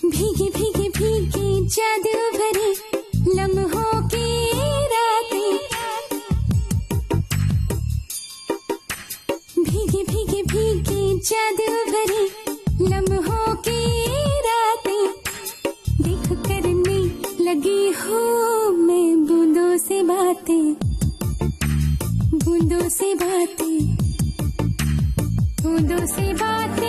भीगे भीगे भीगे जादू भरी लम्हों की रातें, भीगे भीगे भीगे जादू भरी लम्हों की रातें, देख करने लगी हूँ मैं बूंदों से बातें, बूंदों से बातें, बूंदों से बातें,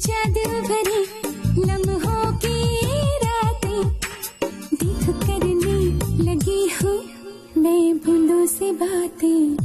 जादू भरी लम्हों की रातें, देख करने लगी हूँ मैं बूंदों से बातें।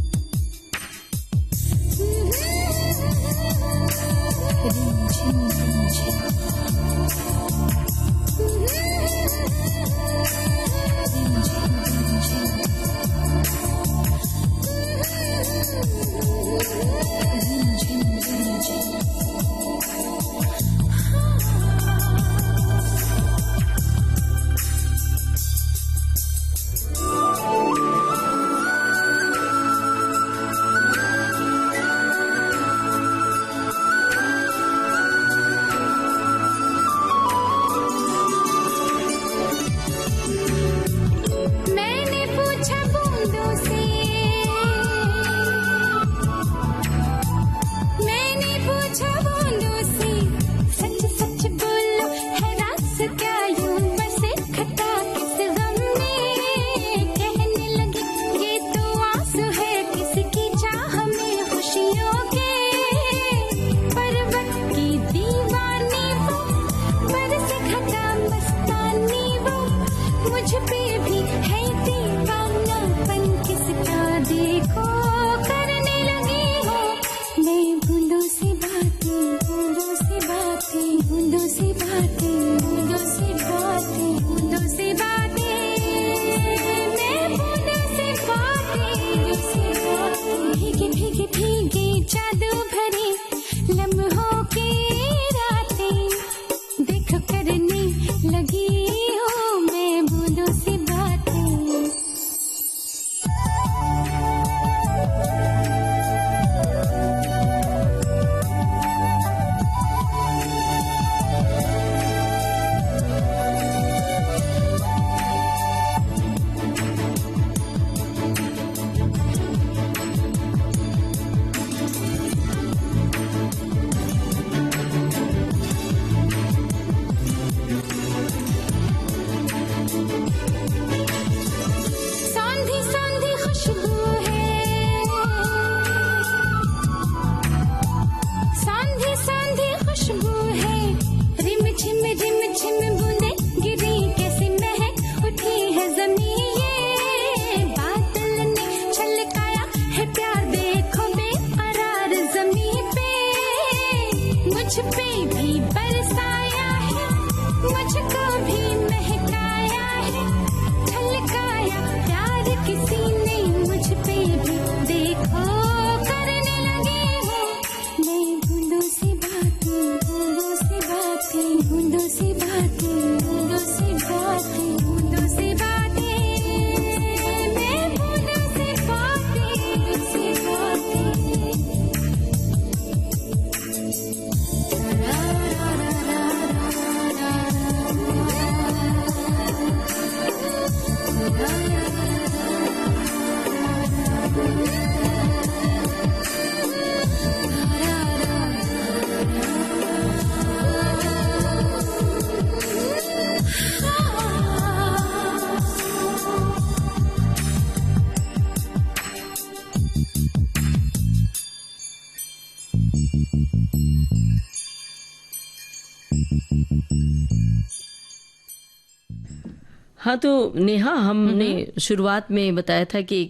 लगी हूँ मैं बूंदों से बातें। हाँ, तो नेहा, हमने शुरुआत में बताया था कि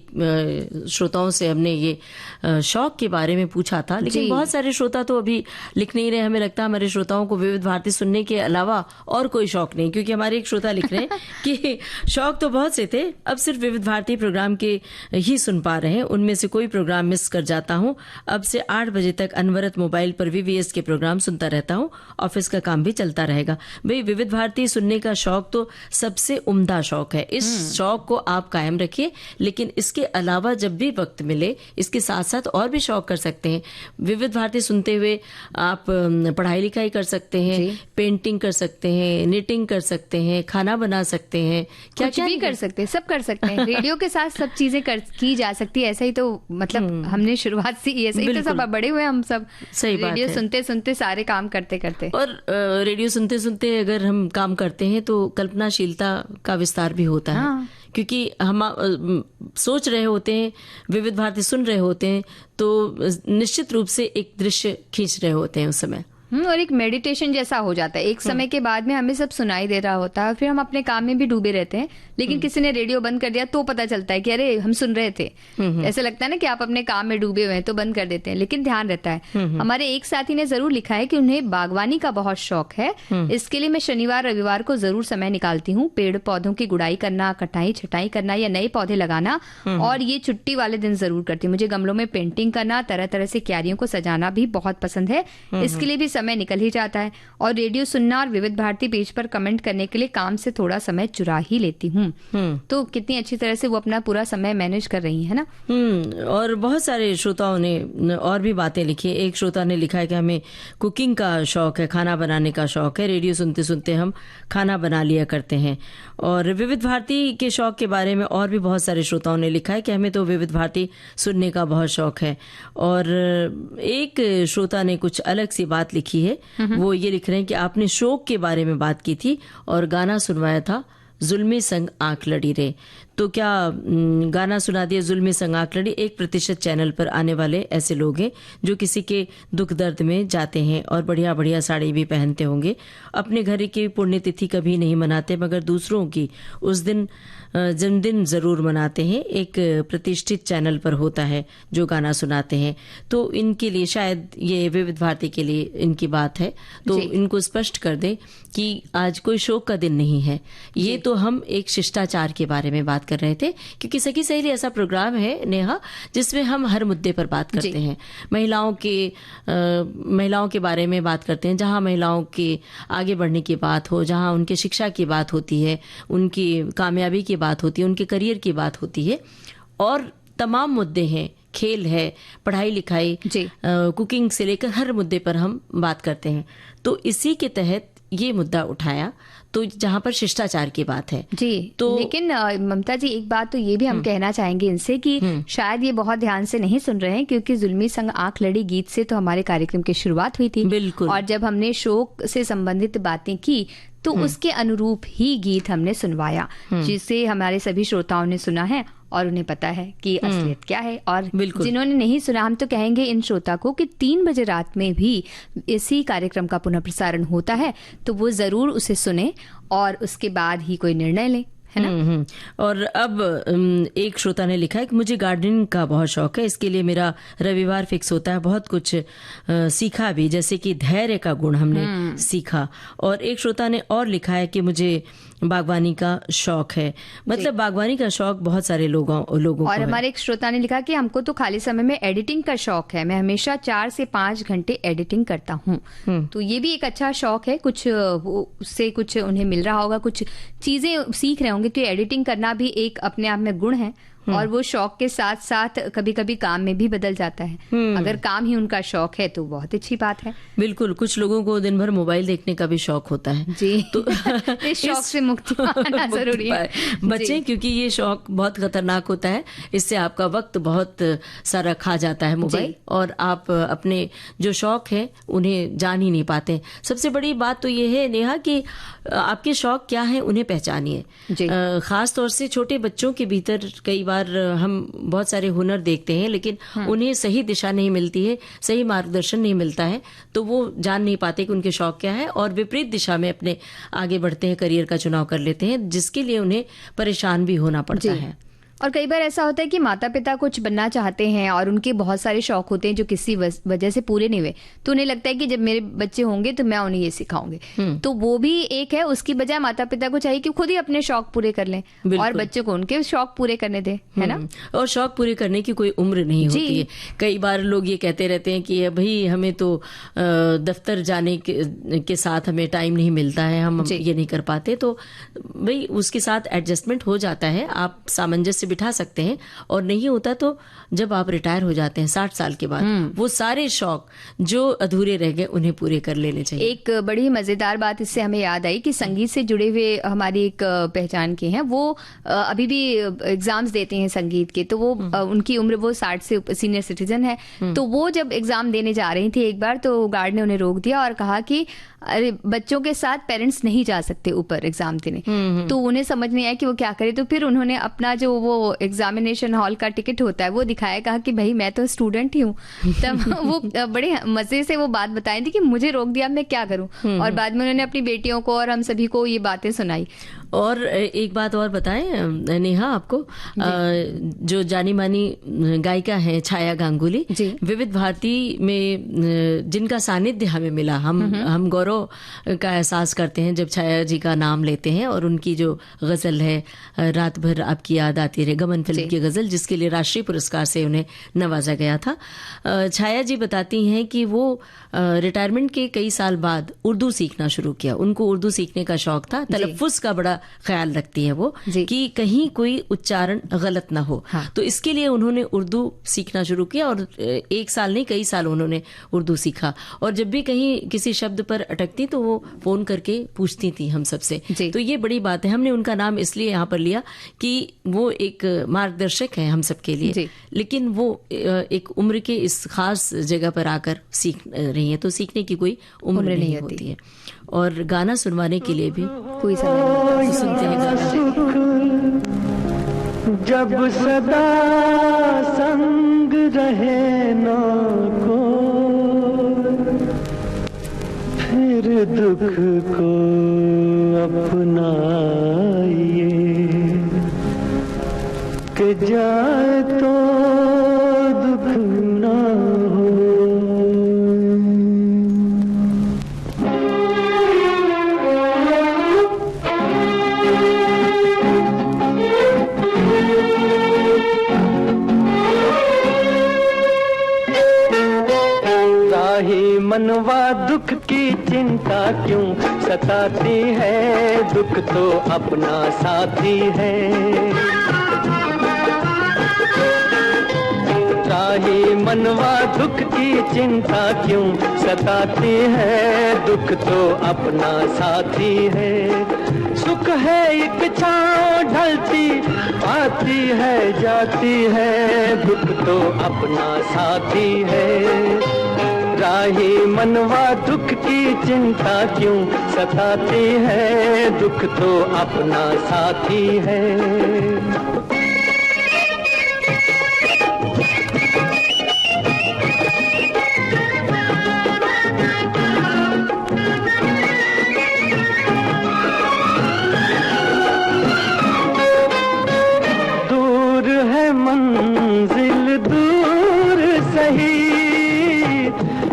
श्रोताओं से हमने ये शौक के बारे में पूछा था, लेकिन बहुत सारे श्रोता तो अभी लिख नहीं रहे। हमें लगता है हमारे श्रोताओं को विविध भारती सुनने के अलावा और कोई शौक नहीं, क्योंकि हमारे एक श्रोता लिख रहे हैं कि शौक तो बहुत से थे, अब सिर्फ विविध भारती प्रोग्राम के ही सुन पा रहे हैं, उनमें से कोई प्रोग्राम मिस कर जाता हूँ। अब से 8 बजे तक अनवरत मोबाइल पर VVS के प्रोग्राम सुनता रहता हूँ, ऑफिस का काम भी चलता रहेगा। भाई, विविध भारती सुनने का शौक तो सबसे उम्दा शौक है। इस शौक को आप कायम रखिए, लेकिन इसके अलावा जब भी वक्त मिले इसके साथ साथ और भी शौक कर सकते हैं। विविध भारती सुनते हुए आप पढ़ाई लिखाई कर सकते हैं, पेंटिंग कर सकते हैं, निटिंग कर सकते हैं, खाना बना सकते हैं, क्या कुछ भी कर सकते हैं, सब कर सकते हैं। रेडियो के साथ सब चीजें की जा सकती है। ऐसा ही तो मतलब हमने शुरुआत से ऐसे ही तो सब बड़े हुए हम सब, सही बात रेडियो है। सुनते सुनते सारे काम करते करते। और रेडियो सुनते सुनते अगर हम काम करते हैं तो कल्पनाशीलता का विस्तार भी होता है, क्योंकि हम सोच रहे होते हैं, विविध भारती सुन रहे होते हैं, तो निश्चित रूप से एक दृश्य खींच रहे होते हैं उस समय। और एक मेडिटेशन जैसा हो जाता है। एक समय के बाद में हमें सब सुनाई दे रहा होता है, फिर हम अपने काम में भी डूबे रहते हैं, लेकिन किसी ने रेडियो बंद कर दिया तो पता चलता है कि अरे हम सुन रहे थे। ऐसा लगता है ना कि आप अपने काम में डूबे हुए हैं तो बंद कर देते हैं, लेकिन ध्यान रहता है। हमारे एक साथी ने जरूर लिखा है कि उन्हें बागवानी का बहुत शौक है। इसके लिए मैं शनिवार रविवार को जरूर समय निकालती हूँ। पेड़ पौधों की गुड़ाई करना, कटाई छटाई करना या नए पौधे लगाना, और ये छुट्टी वाले दिन जरूर करती हूँ। मुझे गमलों में पेंटिंग करना, तरह तरह से क्यारियों को सजाना भी बहुत पसंद है। इसके लिए भी समय निकल ही जाता है। और रेडियो सुनना और विविध भारती पेज पर कमेंट करने के लिए काम से थोड़ा समय चुरा ही लेती हूँ। तो कितनी अच्छी तरह से वो अपना पूरा समय मैनेज कर रही है ना। और बहुत सारे श्रोताओं ने और भी बातें लिखी है। एक श्रोता ने लिखा है कि हमें कुकिंग का शौक है, खाना बनाने का शौक है, रेडियो सुनते सुनते हम खाना बना लिया करते हैं। और विविध भारती के शौक के बारे में और भी बहुत सारे श्रोताओं ने लिखा है कि हमें तो विविध भारती सुनने का बहुत शौक है। और एक श्रोता ने कुछ अलग सी बात लिखी है, वो ये लिख रहे हैं कि आपने शौक के बारे में बात की थी और गाना सुनवाया था, जुल्मी संग आंख लड़ी रे। तो क्या गाना सुना दिया जुल्मी संग आंख लड़ी। 1% चैनल पर आने वाले ऐसे लोग हैं जो किसी के दुख दर्द में जाते हैं और बढ़िया बढ़िया साड़ी भी पहनते होंगे। अपने घर की पुण्यतिथि कभी नहीं मनाते, मगर दूसरों की उस दिन जन्मदिन जरूर मनाते हैं। एक प्रतिष्ठित चैनल पर होता है जो गाना सुनाते हैं, तो इनके लिए शायद ये विविध भारती के लिए इनकी बात है, तो इनको स्पष्ट कर दें कि आज कोई शोक का दिन नहीं है। ये तो हम एक शिष्टाचार के बारे में बात कर रहे थे, क्योंकि सखी सहेली ऐसा प्रोग्राम है नेहा जिसमें हम हर मुद्दे पर बात करते हैं। महिलाओं के बारे में बात करते हैं, जहां महिलाओं के आगे बढ़ने की बात हो, जहां उनकी शिक्षा की बात होती है, उनकी कामयाबी की बात होती है, उनके करियर की बात होती है, और तमाम मुद्दे हैं, खेल है, पढ़ाई लिखाई, कुकिंग से लेकर हर मुद्दे पर हम बात करते हैं। तो इसी के तहत ये मुद्दा उठाया, तो जहां पर शिष्टाचार की बात है जी। तो लेकिन ममता जी, एक बात तो ये भी हम कहना चाहेंगे इनसे कि शायद ये बहुत ध्यान से नहीं सुन रहे हैं, क्योंकि जुल्मी संग आंख लड़ी गीत से तो हमारे कार्यक्रम की शुरुआत हुई थी। बिल्कुल। और जब हमने शोक से संबंधित बातें की तो उसके अनुरूप ही गीत हमने सुनवाया, जिसे हमारे सभी श्रोताओं ने सुना है और उन्हें पता है कि असलियत क्या है। और जिन्होंने नहीं सुना, हम तो कहेंगे इन श्रोता को कि 3 बजे रात में भी इसी कार्यक्रम का पुनः प्रसारण होता है, तो वो जरूर उसे सुने और उसके बाद ही कोई निर्णय लें, है ना। और अब एक श्रोता ने लिखा है कि मुझे गार्डनिंग का बहुत शौक है, इसके लिए मेरा रविवार फिक्स होता है। बहुत कुछ सीखा भी, जैसे कि धैर्य का गुण हमने सीखा। और एक श्रोता ने और लिखा है कि मुझे बागवानी का शौक है। मतलब बागवानी का शौक बहुत सारे लोगों को और हमारे एक श्रोता ने लिखा कि हमको तो खाली समय में एडिटिंग का शौक है, मैं हमेशा 4 से 5 घंटे एडिटिंग करता हूँ। तो ये भी एक अच्छा शौक है, कुछ उससे कुछ उन्हें मिल रहा होगा, कुछ चीजें सीख रहे होंगे। तो एडिटिंग करना भी एक अपने आप में गुण है, और वो शौक के साथ साथ कभी कभी काम में भी बदल जाता है। अगर काम ही उनका शौक है तो बहुत अच्छी बात है। बिल्कुल। कुछ लोगों को दिन भर मोबाइल देखने का भी शौक होता है जी। तो इस शौक से मुक्ति पाना जरूरी है, बच्चे, क्योंकि ये शौक बहुत खतरनाक होता है। इससे आपका वक्त बहुत सारा खा जाता है मोबाइल, और आप अपने जो शौक है उन्हें जान ही नहीं पाते। सबसे बड़ी बात तो ये है नेहा कि आपके शौक क्या है उन्हें पहचानिए। खास तौर से छोटे बच्चों के भीतर कई बार बार हम बहुत सारे हुनर देखते हैं, लेकिन उन्हें सही दिशा नहीं मिलती है, सही मार्गदर्शन नहीं मिलता है, तो वो जान नहीं पाते कि उनके शौक क्या है और विपरीत दिशा में अपने आगे बढ़ते हैं, करियर का चुनाव कर लेते हैं, जिसके लिए उन्हें परेशान भी होना पड़ता है। और कई बार ऐसा होता है कि माता पिता कुछ बनना चाहते हैं और उनके बहुत सारे शौक होते हैं जो किसी वजह से पूरे नहीं हुए, तो उन्हें लगता है कि जब मेरे बच्चे होंगे तो मैं उन्हें ये सिखाऊंगी। तो वो भी एक है, उसकी बजाय माता पिता को चाहिए कि खुद ही अपने शौक पूरे कर लें और बच्चों को उनके शौक पूरे करने दें, है ना। और शौक पूरे करने की कोई उम्र नहीं होती है। कई बार लोग ये कहते रहते हैं कि भाई हमें तो दफ्तर जाने के साथ हमें टाइम नहीं मिलता है, हम ये नहीं कर पाते, तो भाई उसके साथ एडजस्टमेंट हो जाता है, आप सामंजस्य बिठा सकते हैं। और नहीं होता तो जब आप रिटायर हो जाते हैं 60 साल के बाद, वो सारे शौक जो अधूरे रह गए उन्हें पूरे कर लेने चाहिए। एक बड़ी मजेदार बात इससे हमें याद आई कि संगीत से जुड़े हुए हमारी एक पहचान के हैं, वो अभी भी एग्जाम्स देते हैं संगीत के, तो वो उनकी उम्र वो 60 से सीनियर सिटीजन है। तो वो जब एग्जाम देने जा रही थी एक बार, तो गार्ड ने उन्हें रोक दिया और कहा कि अरे बच्चों के साथ पेरेंट्स नहीं जा सकते ऊपर एग्जाम देने। तो उन्हें समझ नहीं आया कि वो क्या करे, तो फिर उन्होंने अपना जो वो एग्जामिनेशन हॉल का टिकट होता है वो दिखाया, कहा कि भाई मैं तो स्टूडेंट ही हूँ। तब वो बड़े मजे से वो बात बताई थी कि मुझे रोक दिया, मैं क्या करूँ। और बाद में उन्होंने अपनी बेटियों को और हम सभी को ये बातें सुनाई। और एक बात और बताएं नेहा आपको, जो जानी मानी गायिका है छाया गांगुली, विविध भारती में जिनका सानिध्य हमें मिला, हम गौरव का एहसास करते हैं जब छाया जी का नाम लेते हैं। और उनकी जो गजल है रात भर आपकी याद आती रहे, गमन फिल्म की गजल, जिसके लिए राष्ट्रीय पुरस्कार से उन्हें नवाजा गया था। छाया जी बताती हैं कि वो रिटायरमेंट के कई साल बाद उर्दू सीखना शुरू किया। उनको उर्दू सीखने का शौक था, तलफ़्फ़ुज़ का बड़ा ख्याल रखती है वो कि कहीं कोई उच्चारण गलत ना हो। तो इसके लिए उन्होंने उर्दू सीखना शुरू किया और 1 साल नहीं कई साल उन्होंने उर्दू सीखा। और जब भी कहीं किसी शब्द पर अटकती तो वो फोन करके पूछती थी हम सबसे। तो ये बड़ी बात है, हमने उनका नाम इसलिए यहाँ पर लिया कि वो एक मार्गदर्शक है हम सबके लिए, लेकिन वो एक उम्र के इस खास जगह पर आकर सीख रही है, तो सीखने की कोई उम्र नहीं होती है। और गाना सुनवाने के लिए भी कोई समय नहीं, सुनते हैं गाना। जब सदा संग रहे ना को, फिर दुख को अपनाइए, कि जाए तो दुख ना हो। मनवा दुख की चिंता क्यों सताती है, दुख तो अपना साथी है। राही मनवा दुख की चिंता क्यों सताती है, दुख तो अपना साथी है। सुख है एक छाँव ढलती आती है जाती है, दुख तो अपना साथी है। राही मनवा दुख की चिंता क्यों सताती है, दुख तो अपना साथी है। दूर है मंजिल दूर सही,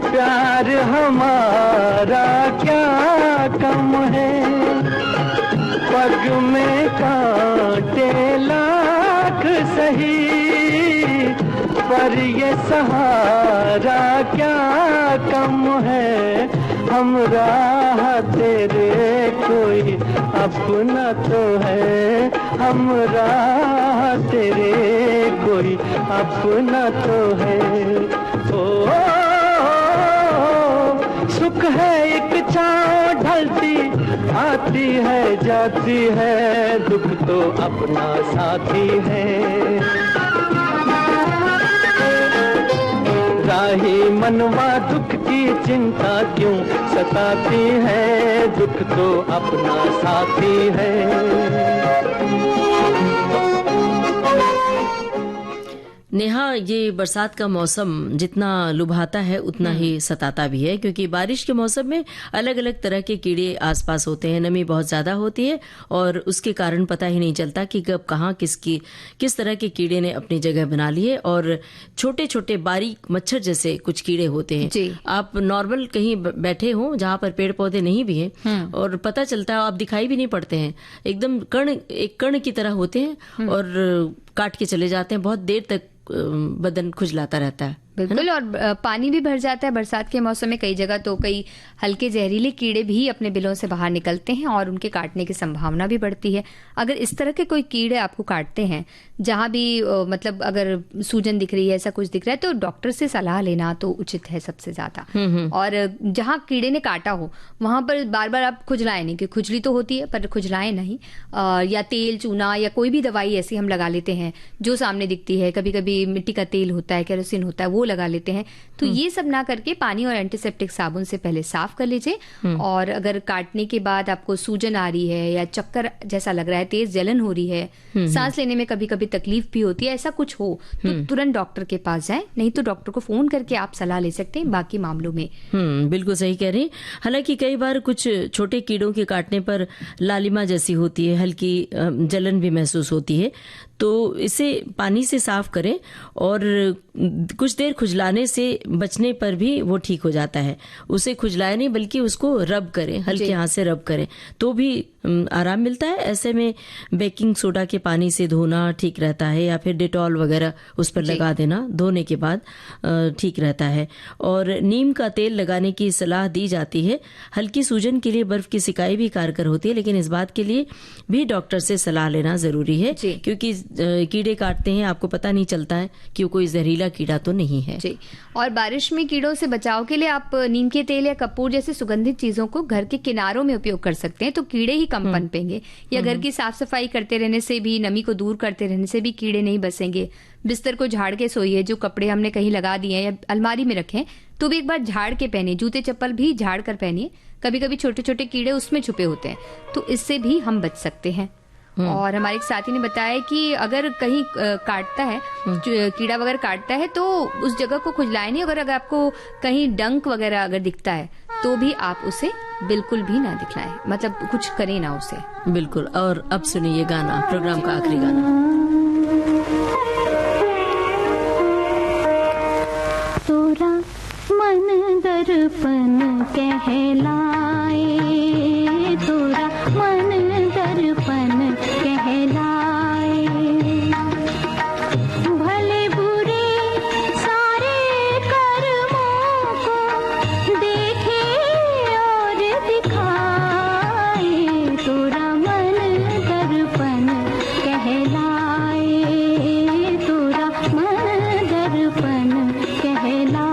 प्यार हमारा क्या कम है। पग में कांटे लाख सही, पर ये सहारा क्या कम है। हमरा तेरे कोई अपना तो है, हमरा तेरे कोई अपना तो है। ओ सुख है एक छाँव ढलती आती है जाती है, दुख तो अपना साथी है। राही मनवा दुख की चिंता क्यों सताती है, दुख तो अपना साथी है। नेहा, ये बरसात का मौसम जितना लुभाता है उतना ही सताता भी है, क्योंकि बारिश के मौसम में अलग अलग तरह के कीड़े आसपास होते हैं। नमी बहुत ज्यादा होती है और उसके कारण पता ही नहीं चलता कि कब कहाँ किस तरह के कीड़े ने अपनी जगह बना ली है। और छोटे छोटे बारीक मच्छर जैसे कुछ कीड़े होते हैं। आप नॉर्मल कहीं बैठे हो जहाँ पर पेड़ पौधे नहीं भी हैं और पता चलता है, आप दिखाई भी नहीं पड़ते हैं, एकदम एक कण की तरह होते हैं और काट के चले जाते हैं। बहुत देर तक बदन खुजलाता रहता है। बिल्कुल। और पानी भी भर जाता है बरसात के मौसम में कई जगह, तो कई हल्के जहरीले कीड़े भी अपने बिलों से बाहर निकलते हैं और उनके काटने की संभावना भी बढ़ती है। अगर इस तरह के कोई कीड़े आपको काटते हैं, जहां भी मतलब अगर सूजन दिख रही है, ऐसा कुछ दिख रहा है, तो डॉक्टर से सलाह लेना तो उचित है सबसे ज्यादा। और जहां कीड़े ने काटा हो वहां पर बार बार आप खुजलाएं नहीं, क्योंकि खुजली तो होती है पर खुजलाएं नहीं। या तेल, चूना या कोई भी दवाई ऐसी हम लगा लेते हैं जो सामने दिखती है। कभी कभी मिट्टी का तेल होता है, केरोसिन होता है, वो लगा लेते हैं। तो ये सब ना करके पानी और एंटीसेप्टिक साबुन से पहले साफ कर लीजिए। और अगर काटने के बाद आपको सूजन आ रही है या चक्कर जैसा लग रहा है, तेज जलन हो रही है, सांस लेने में कभी कभी तकलीफ भी होती है, ऐसा कुछ हो तो तुरंत डॉक्टर के पास जाएं। नहीं तो डॉक्टर को फोन करके आप सलाह ले सकते हैं बाकी मामलों में। बिल्कुल सही कह रही। हालांकि कई बार कुछ छोटे कीड़ों के काटने पर लालिमा जैसी होती है, हल्की जलन भी महसूस होती है, तो इसे पानी से साफ करें और कुछ देर खुजलाने से बचने पर भी वो ठीक हो जाता है। उसे खुजलाए नहीं बल्कि उसको रब करें, हल्के हाथ से रब करें तो भी आराम मिलता है। ऐसे में बेकिंग सोडा के पानी से धोना ठीक रहता है या फिर डेटॉल वगैरह उस पर लगा देना धोने के बाद ठीक रहता है। और नीम का तेल लगाने की सलाह दी जाती है। हल्की सूजन के लिए बर्फ की सिकाई भी कारगर होती है, लेकिन इस बात के लिए भी डॉक्टर से सलाह लेना जरूरी है, क्योंकि कीड़े काटते हैं, आपको पता नहीं चलता है कि वो कोई जहरीला कीड़ा तो नहीं है। जी। और बारिश में कीड़ों से बचाव के लिए आप नीम के तेल या कपूर जैसे सुगंधित चीजों को घर के किनारों में उपयोग कर सकते हैं, तो कीड़े ही कम पनपेंगे। या घर की साफ सफाई करते रहने से भी, नमी को दूर करते रहने से भी कीड़े नहीं बसेंगे। बिस्तर को झाड़ के सोइए, जो कपड़े हमने कहीं लगा दिए हैं या अलमारी में रखें तो भी एक बार झाड़ के पहनिए। जूते चप्पल भी झाड़ कर पहनिए, कभी कभी छोटे छोटे कीड़े उसमें छुपे होते हैं, तो इससे भी हम बच सकते हैं। और हमारे एक साथी ने बताया कि अगर कहीं काटता है, कीड़ा वगैरह काटता है, तो उस जगह को खुजलाए नहीं। अगर आपको कहीं डंक वगैरह अगर दिखता है तो भी आप उसे बिल्कुल भी ना दिखलाएं, मतलब कुछ करें ना उसे। बिल्कुल। और अब सुनिए गाना, प्रोग्राम का आखिरी गाना। तोरा मन दर्पण कहलाए, तोरा मन दर्पण कहलाए, भले बुरे सारे कर्मों को देखे और दिखाए, तोरा मन दर्पण कहलाए, तोरा मन दर्पण कहलाए।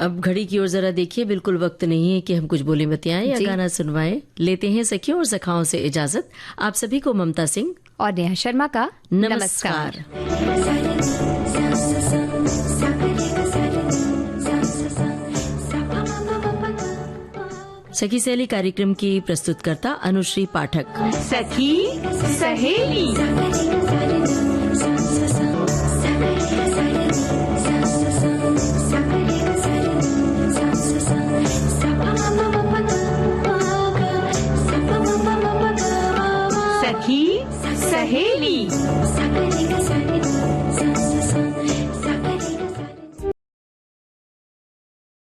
अब घड़ी की ओर जरा देखिए, बिल्कुल वक्त नहीं है कि हम कुछ बोले बतियाएं या जी। गाना सुनवाएं। लेते हैं सखियों और सखाओं से इजाजत। आप सभी को ममता सिंह और नेहा शर्मा का नमस्कार। सखी सहेली कार्यक्रम की प्रस्तुतकर्ता अनुश्री पाठक। सखी सहेली सखी सहेली